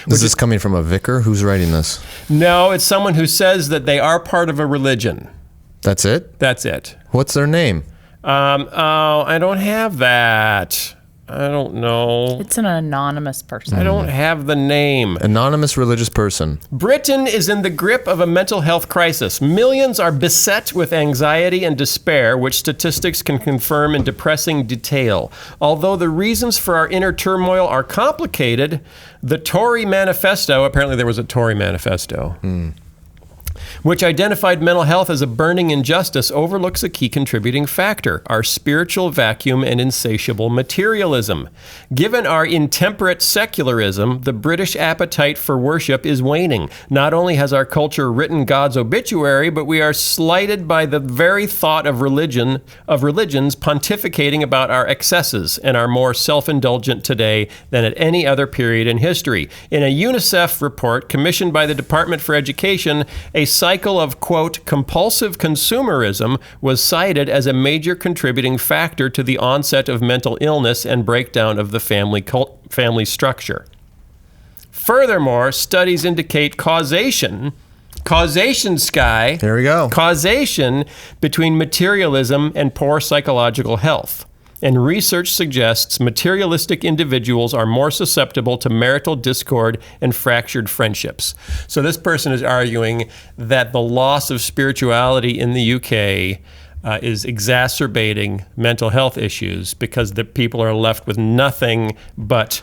Is this coming from a vicar? Who's writing this? No, it's someone who says that they are part of a religion. That's it? That's it. What's their name? I don't have that. I don't know. It's an anonymous person. I don't have the name. Anonymous religious person. Britain is in the grip of a mental health crisis. Millions are beset with anxiety and despair, which statistics can confirm in depressing detail. Although the reasons for our inner turmoil are complicated, the Tory manifesto, apparently there was a Tory manifesto, which identified mental health as a burning injustice, overlooks a key contributing factor: our spiritual vacuum and insatiable materialism. Given our intemperate secularism, the British appetite for worship is waning. Not only has our culture written God's obituary, but we are slighted by the very thought of religions pontificating about our excesses and are more self-indulgent today than at any other period in history. In a UNICEF report commissioned by the Department for Education, a cycle of, quote, compulsive consumerism was cited as a major contributing factor to the onset of mental illness and breakdown of the family structure. Furthermore, studies indicate causation, Sky. There we go. Causation between materialism and poor psychological health. And research suggests materialistic individuals are more susceptible to marital discord and fractured friendships. So this person is arguing that the loss of spirituality in the UK is exacerbating mental health issues because the people are left with nothing but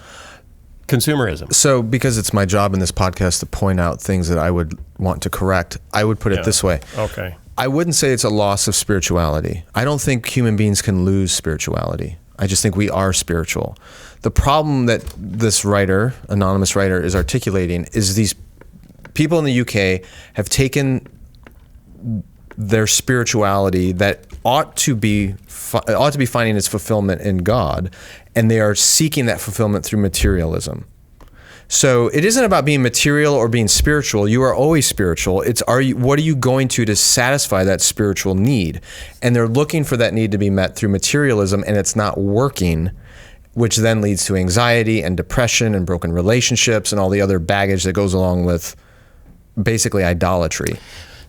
consumerism. So, because it's my job in this podcast to point out things that I would want to correct, I would put it this way. Okay. I wouldn't say it's a loss of spirituality. I don't think human beings can lose spirituality. I just think we are spiritual. The problem that this writer, anonymous writer, is articulating is these people in the UK have taken their spirituality that ought to be finding its fulfillment in God, and they are seeking that fulfillment through materialism. So it isn't about being material or being spiritual. You are always spiritual. It's what are you going to satisfy that spiritual need? And they're looking for that need to be met through materialism, and it's not working, which then leads to anxiety and depression and broken relationships and all the other baggage that goes along with basically idolatry.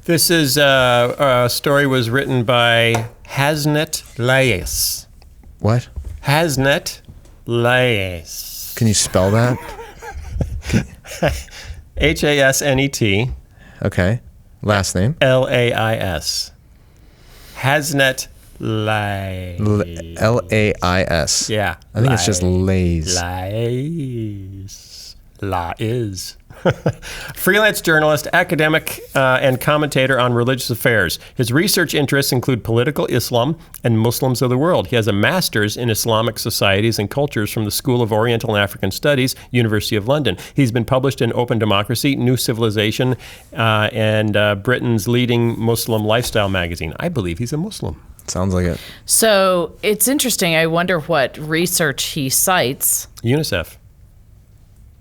This is a story was written by Hasnet Laes. What? Hasnet Laes. Can you spell that? Hasnet. Okay. Last name? Lais. Hasnet Laes. Lais. Yeah. I think it's just Lays. Laes. Freelance journalist, academic, and commentator on religious affairs. His research interests include political Islam and Muslims of the world. He has a master's in Islamic societies and cultures from the School of Oriental and African Studies, University of London. He's been published in Open Democracy, New Civilization, and Britain's leading Muslim lifestyle magazine. I believe he's a Muslim. Sounds like it. So it's interesting. I wonder what research he cites. UNICEF.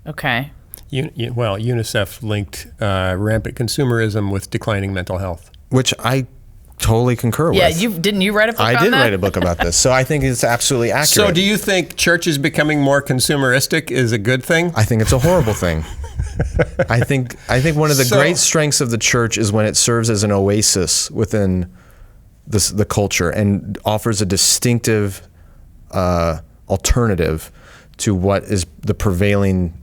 Okay. UNICEF linked rampant consumerism with declining mental health. Which I totally concur Yeah, with. didn't you write a book I on did that? write a book about this, so I think it's absolutely accurate. So do you think churches becoming more consumeristic is a good thing? I think it's a horrible thing. I think one of the great strengths of the church is when it serves as an oasis within the culture and offers a distinctive alternative to what is the prevailing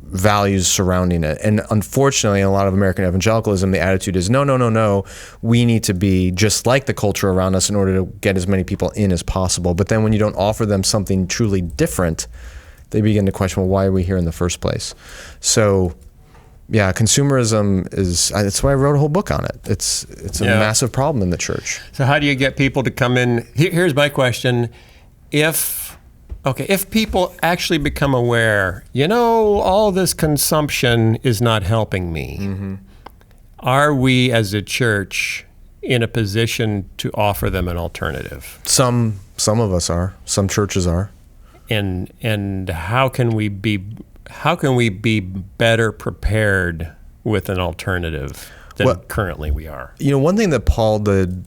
values surrounding it. And unfortunately, in a lot of American evangelicalism, the attitude is, no, we need to be just like the culture around us in order to get as many people in as possible. But then when you don't offer them something truly different, they begin to question, well, why are we here in the first place? So, yeah, consumerism that's why I wrote a whole book on it. It's a massive problem in the church. So how do you get people to come in? Here's my question. If people actually become aware, all this consumption is not helping me, are we as a church in a position to offer them an alternative? Some of us are. Some churches are. And how can we be better prepared with an alternative than currently we are? One thing that Paul did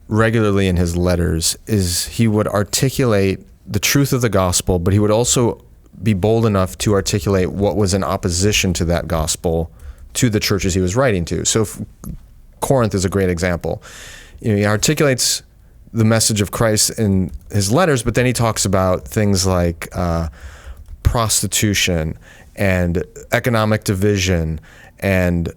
regularly in his letters is he would articulate the truth of the gospel, but he would also be bold enough to articulate what was in opposition to that gospel to the churches he was writing to. So Corinth is a great example. He articulates the message of Christ in his letters, but then he talks about things like prostitution and economic division and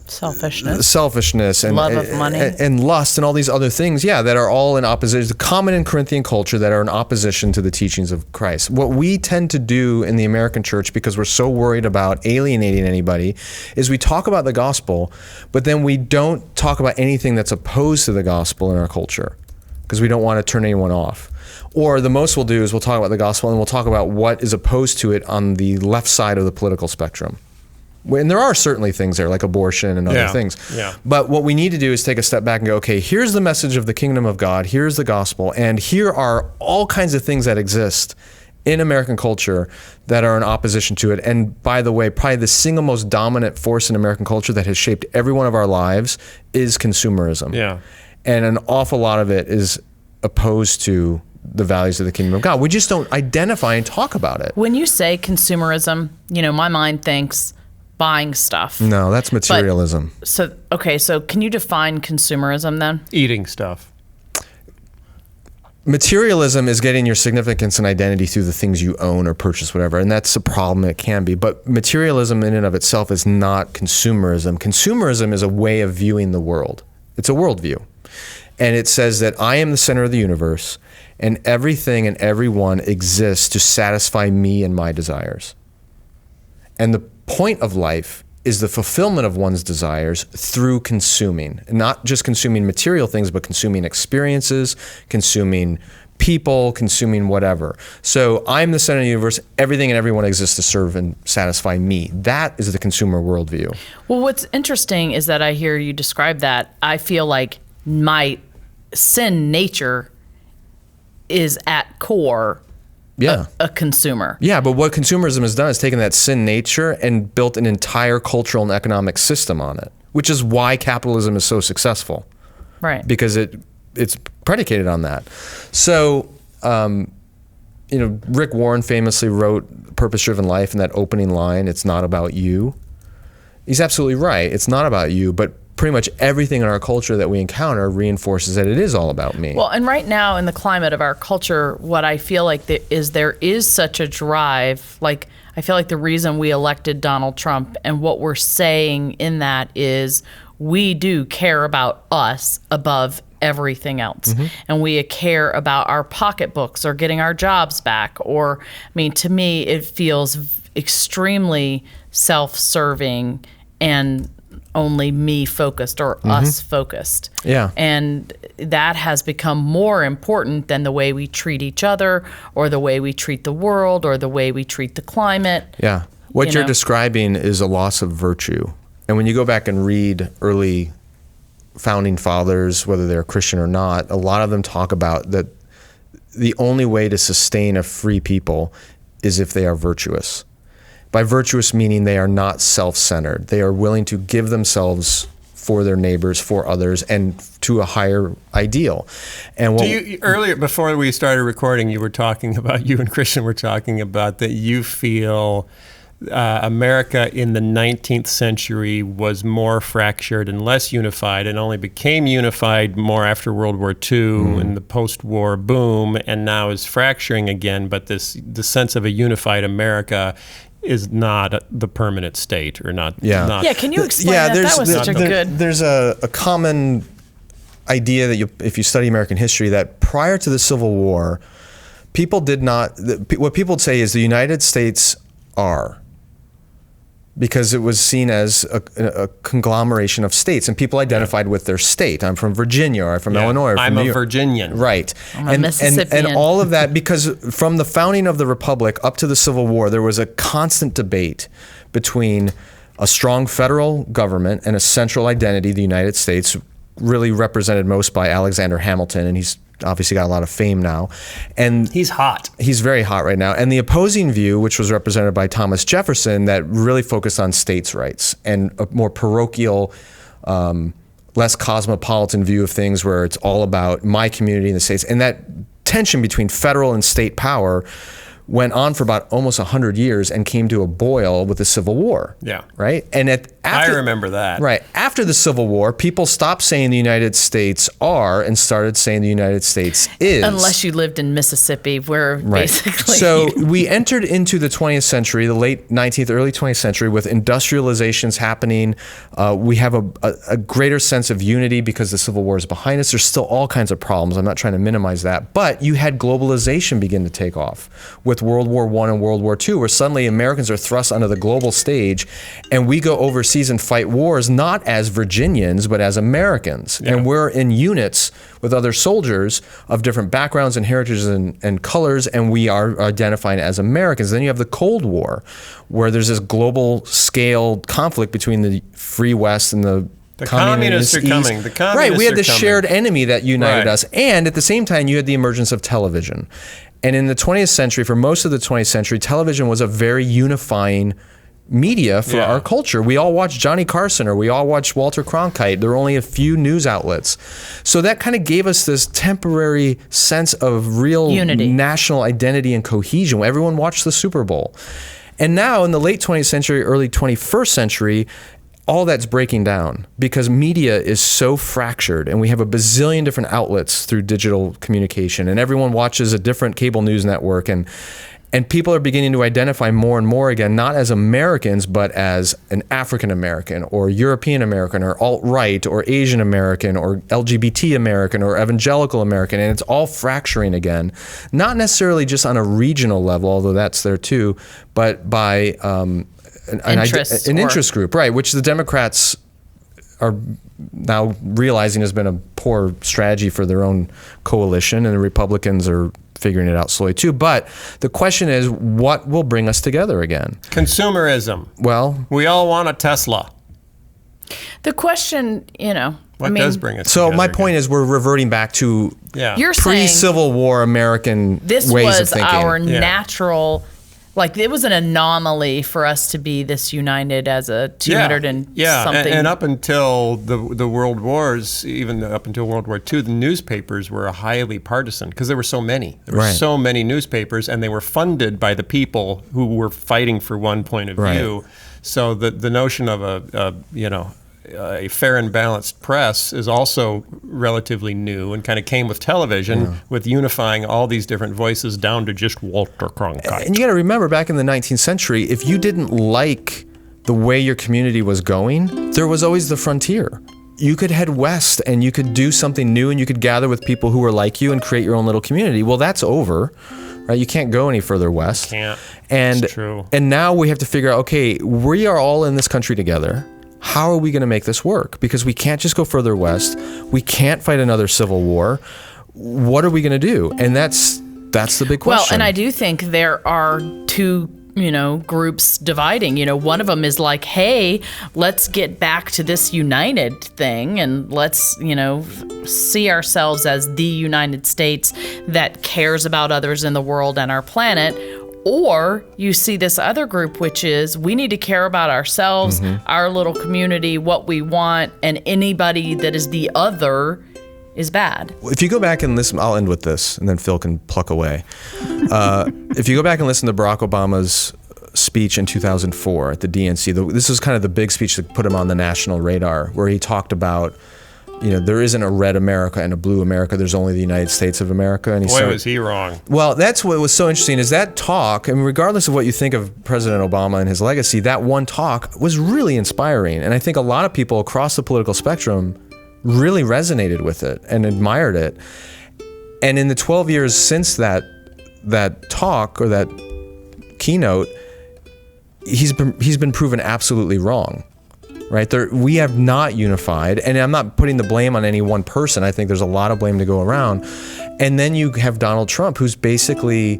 selfishness and love of money and lust and all these other things, that are all in opposition, common in Corinthian culture, that are in opposition to the teachings of Christ. What we tend to do in the American church, because we're so worried about alienating anybody, is we talk about the gospel, but then we don't talk about anything that's opposed to the gospel in our culture, because we don't want to turn anyone off. Or the most we'll do is we'll talk about the gospel and we'll talk about what is opposed to it on the left side of the political spectrum. And there are certainly things there, like abortion and other things. Yeah. But what we need to do is take a step back and go, okay, here's the message of the kingdom of God, here's the gospel, and here are all kinds of things that exist in American culture that are in opposition to it. And by the way, probably the single most dominant force in American culture that has shaped every one of our lives is consumerism. Yeah. And an awful lot of it is opposed to the values of the kingdom of God. We just don't identify and talk about it. When you say consumerism, my mind thinks buying stuff. No, that's materialism. So can you define consumerism then? Eating stuff. Materialism is getting your significance and identity through the things you own or purchase, whatever, and that's a problem. It can be, but materialism in and of itself is not consumerism. Consumerism is a way of viewing the world. It's a worldview, and it says that I am the center of the universe, and everything and everyone exists to satisfy me and my desires. And the point of life is the fulfillment of one's desires through consuming, and not just consuming material things, but consuming experiences, consuming people, consuming whatever. So I'm the center of the universe. Everything and everyone exists to serve and satisfy me. That is the consumer worldview. Well, what's interesting is that I hear you describe that. I feel like my sin nature is at core a consumer. Yeah, but what consumerism has done is taken that sin nature and built an entire cultural and economic system on it, which is why capitalism is so successful. Right. Because it's predicated on that. So, Rick Warren famously wrote Purpose-Driven Life in that opening line, it's not about you. He's absolutely right. It's not about you, but pretty much everything in our culture that we encounter reinforces that it is all about me. Well, and right now in the climate of our culture, what I feel like there is such a drive. Like, I feel like the reason we elected Donald Trump and what we're saying in that is we do care about us above everything else. Mm-hmm. And we care about our pocketbooks or getting our jobs back. Or, to me, it feels extremely self-serving and only me focused or us focused. Yeah. And that has become more important than the way we treat each other or the way we treat the world or the way we treat the climate. Yeah. What you're describing is a loss of virtue. And when you go back and read early founding fathers, whether they're Christian or not, a lot of them talk about that the only way to sustain a free people is if they are virtuous. by virtuous meaning they are not self-centered. They are willing to give themselves for their neighbors, for others, and to a higher ideal. And what Earlier, before we started recording, you and Christian were talking about that you feel America in the 19th century was more fractured and less unified, and only became unified more after World War II and the post-war boom, and now is fracturing again. But the sense of a unified America is not the permanent state, or not. Yeah. Can you explain that? That was such a good. There's a common idea that if you study American history, that prior to the Civil War, people did not. What people would say is the United States are. Because it was seen as a conglomeration of states, and people identified with their state. I'm from Virginia, or I'm from Illinois, or from I'm New a York. Virginian. Right. I'm a Mississippian. And all of that, because from the founding of the Republic up to the Civil War, there was a constant debate between a strong federal government and a central identity, the United States, really represented most by Alexander Hamilton, and he's obviously got a lot of fame now. And he's hot. He's very hot right now. And the opposing view, which was represented by Thomas Jefferson, that really focused on states' rights and a more parochial, less cosmopolitan view of things, where it's all about my community in the states. And that tension between federal and state power went on for about almost 100 years and came to a boil with the Civil War. Yeah. Right? And I remember that. Right. After the Civil War, people stopped saying the United States are and started saying the United States is. Unless you lived in Mississippi, where basically. So we entered into the 20th century, the late 19th, early 20th century, with industrializations happening. We have a greater sense of unity because the Civil War is behind us. There's still all kinds of problems. I'm not trying to minimize that. But you had globalization begin to take off with World War I and World War II, where suddenly Americans are thrust onto the global stage, and we go overseas and fight wars not as Virginians, but as Americans. Yeah. And we're in units with other soldiers of different backgrounds and heritages and colors, and we are identifying as Americans. Then you have the Cold War, where there's this global scale conflict between the free West and the communists are coming. The communists right, we had the coming. shared enemy that united us. And at the same time, you had the emergence of television. And in the 20th century, for most of the 20th century, television was a very unifying media for our culture. We all watched Johnny Carson, or we all watched Walter Cronkite. There were only a few news outlets. So that kind of gave us this temporary sense of real unity, national identity and cohesion. Everyone watched the Super Bowl. And now in the late 20th century, early 21st century, all that's breaking down because media is so fractured, and we have a bazillion different outlets through digital communication, and everyone watches a different cable news network, and people are beginning to identify more and more again, not as Americans, but as an African American or European American or alt-right or Asian American or LGBT American or evangelical American, and it's all fracturing again, not necessarily just on a regional level, although that's there too, but by an interest group, right, which the Democrats are now realizing has been a poor strategy for their own coalition, and the Republicans are figuring it out slowly too. But the question is, what will bring us together again? Consumerism. Well, we all want a Tesla. The question, what does bring us so together my again? point is we're reverting back to You're pre-Civil War American this ways was of thinking. our natural, like it was an anomaly for us to be this united as a 200 and something. And up until the World Wars, even up until World War II, the newspapers were highly partisan because there were so many. There were so many newspapers, and they were funded by the people who were fighting for one point of view. So the notion of a fair and balanced press is also relatively new and kind of came with television, with unifying all these different voices down to just Walter Cronkite. And you got to remember, back in the 19th century, if you didn't like the way your community was going, there was always the frontier. You could head west and you could do something new, and you could gather with people who were like you and create your own little community. Well, that's over. Right? You can't go any further west. Can't. And, it's true. And now we have to figure out, okay, we are all in this country together. How are we going to make this work? Because we can't just go further west. We can't fight another civil war. What are we going to do? And that's the big question. Well, and I do think there are two, groups dividing. One of them is like, hey, let's get back to this united thing, and let's, see ourselves as the United States that cares about others in the world and our planet. Or you see this other group, which is we need to care about ourselves, our little community, what we want, and anybody that is the other is bad. If you go back and listen, I'll end with this, and then Phil can pluck away. If you go back and listen to Barack Obama's speech in 2004 at the DNC, this is kind of the big speech that put him on the national radar, where he talked about, there isn't a red America and a blue America. There's only the United States of America. And was he wrong? Well, that's what was so interesting is that talk, and regardless of what you think of President Obama and his legacy, that one talk was really inspiring. And I think a lot of people across the political spectrum really resonated with it and admired it. And in the 12 years since that talk or that keynote, he's been proven absolutely wrong. Right? We have not unified, and I'm not putting the blame on any one person. I think there's a lot of blame to go around. And then you have Donald Trump, who's basically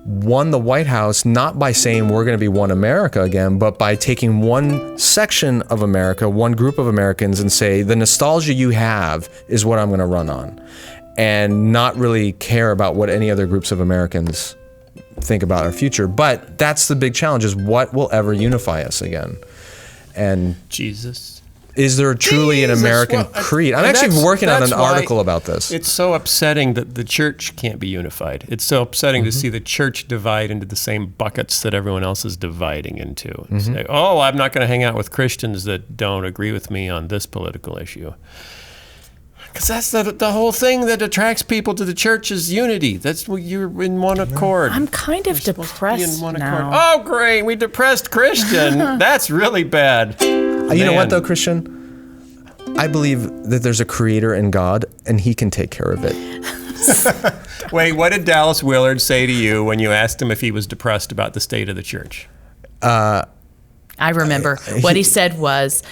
won the White House not by saying we're going to be one America again, but by taking one section of America, one group of Americans, and say the nostalgia you have is what I'm going to run on, and not really care about what any other groups of Americans think about our future. But that's the big challenge: is what will ever unify us again? And Jesus. Is there truly an American creed? I'm actually working on an article about this. It's so upsetting that the church can't be unified. It's so upsetting to see the church divide into the same buckets that everyone else is dividing into. And say, I'm not going to hang out with Christians that don't agree with me on this political issue. Because that's the whole thing that attracts people to the church is unity. That's what you're in one accord. I'm kind of depressed now. Oh, great. We depressed Christian. That's really bad. You know what, though, Christian? I believe that there's a creator in God, and he can take care of it. Wait, what did Dallas Willard say to you when you asked him if he was depressed about the state of the church? I remember what he said was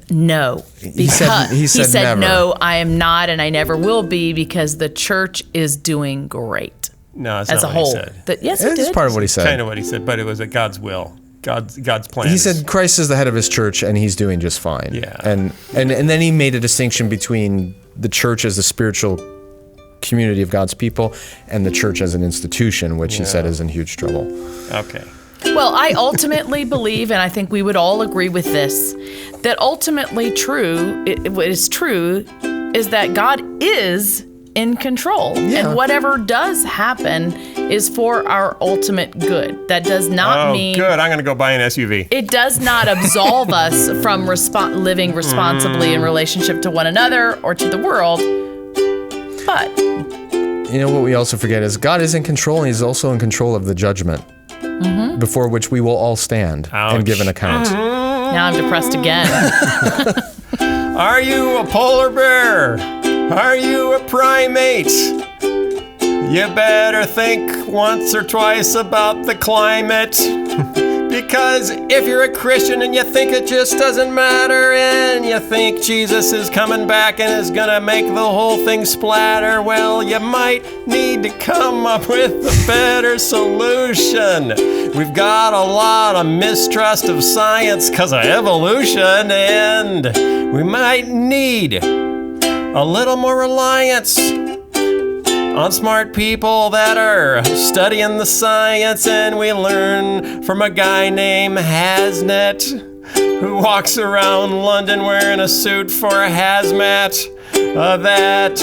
no. He said never. No, I am not, and I never will be, because the church is doing great. No, it's as not a whole. What he said. Yes, it It's did. part of what he said. Kind of what he said, but it was at God's will, God's plan. He said Christ is the head of his church, and he's doing just fine. Yeah. And then he made a distinction between the church as the spiritual community of God's people and the church as an institution, which he said is in huge trouble. Okay. Well, I ultimately believe, and I think we would all agree with this, that ultimately what is true is that God is in control. Yeah. And whatever does happen is for our ultimate good. That does not mean... Oh, good. I'm going to go buy an SUV. It does not absolve us from living responsibly in relationship to one another or to the world. But... You know what we also forget is God is in control, and he's also in control of the judgment. Before which we will all stand and give an account. Now I'm depressed again. Are you a polar bear? Are you a primate? You better think once or twice about the climate. Because if you're a Christian and you think it just doesn't matter, and you think Jesus is coming back and is gonna make the whole thing splatter, well, you might need to come up with a better solution. We've got a lot of mistrust of science because of evolution, and we might need a little more reliance on smart people that are studying the science. And we learn from a guy named Haznet, who walks around London wearing a suit for a hazmat, that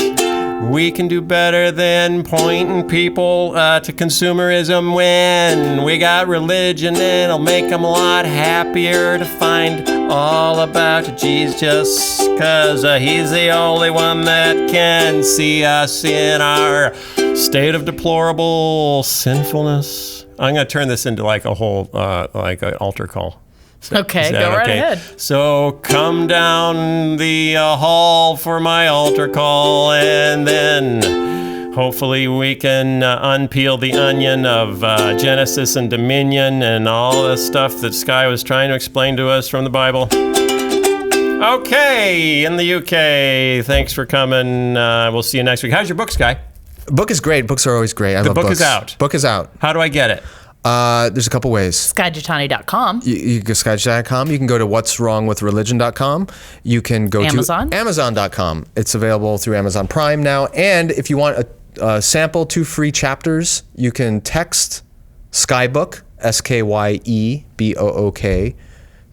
we can do better than pointing people to consumerism. When we got religion, it'll make them a lot happier to find all about Jesus, cause he's the only one that can see us in our state of deplorable sinfulness. I'm going to turn this into like a whole, like an altar call. Okay, go right ahead. So come down the hall for my altar call, and then hopefully we can unpeel the onion of Genesis and Dominion and all the stuff that Sky was trying to explain to us from the Bible. Okay, in the UK, thanks for coming. We'll see you next week. How's your book, Sky? Book is great. Books are always great. I love books. The book is out. Book is out. How do I get it? There's a couple ways. SkyJatani.com. You go to SkyJatani.com. You can go to what'swrongwithreligion.com. You can go Amazon. to Amazon.com. It's available through Amazon Prime now. And if you want a sample 2 free chapters, you can text Skybook, SKYEBOOK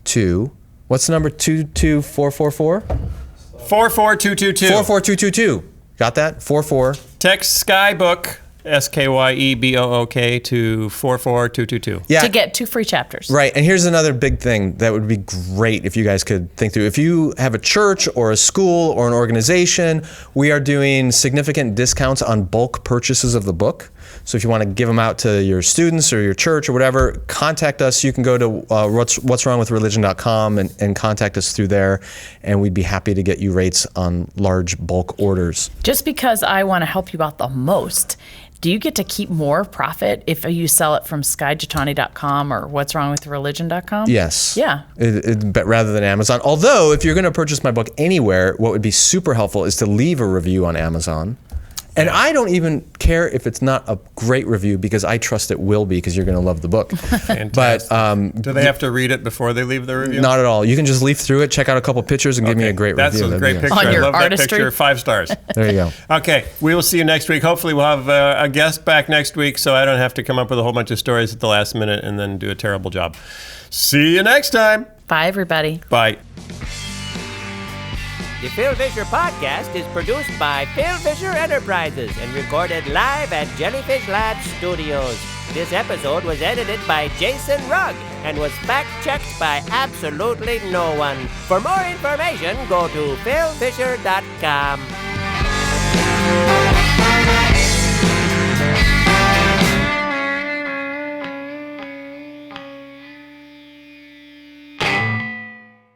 2. What's the number? 22444? 44222. 44222. Got that? 44. Text Skybook, SKYEBOOK to 44222. Yeah. To get 2 free chapters. Right. And here's another big thing that would be great if you guys could think through. If you have a church or a school or an organization, we are doing significant discounts on bulk purchases of the book. So if you want to give them out to your students or your church or whatever, contact us. You can go to what'swrongwithreligion.com and contact us through there, and we'd be happy to get you rates on large bulk orders. Just because I want to help you out the most, do you get to keep more profit if you sell it from skyjatani.com or what'swrongwithreligion.com? Yes. Yeah. But rather than Amazon. Although, if you're going to purchase my book anywhere, what would be super helpful is to leave a review on Amazon. And I don't even care if it's not a great review because I trust it will be because you're going to love the book. Fantastic. But do they have to read it before they leave the review? not at all. You can just leaf through it, check out a couple pictures, and give me a great That's review. a That'd great be picture. On I your love artistry. that picture. 5 stars. There you go. Okay, we will see you next week. Hopefully we'll have a guest back next week so I don't have to come up with a whole bunch of stories at the last minute and then do a terrible job. See you next time. Bye, everybody. Bye. The Phil Fisher Podcast is produced by Phil Fisher Enterprises and recorded live at Jellyfish Lab Studios. This episode was edited by Jason Rugg and was fact-checked by absolutely no one. For more information, go to philfisher.com.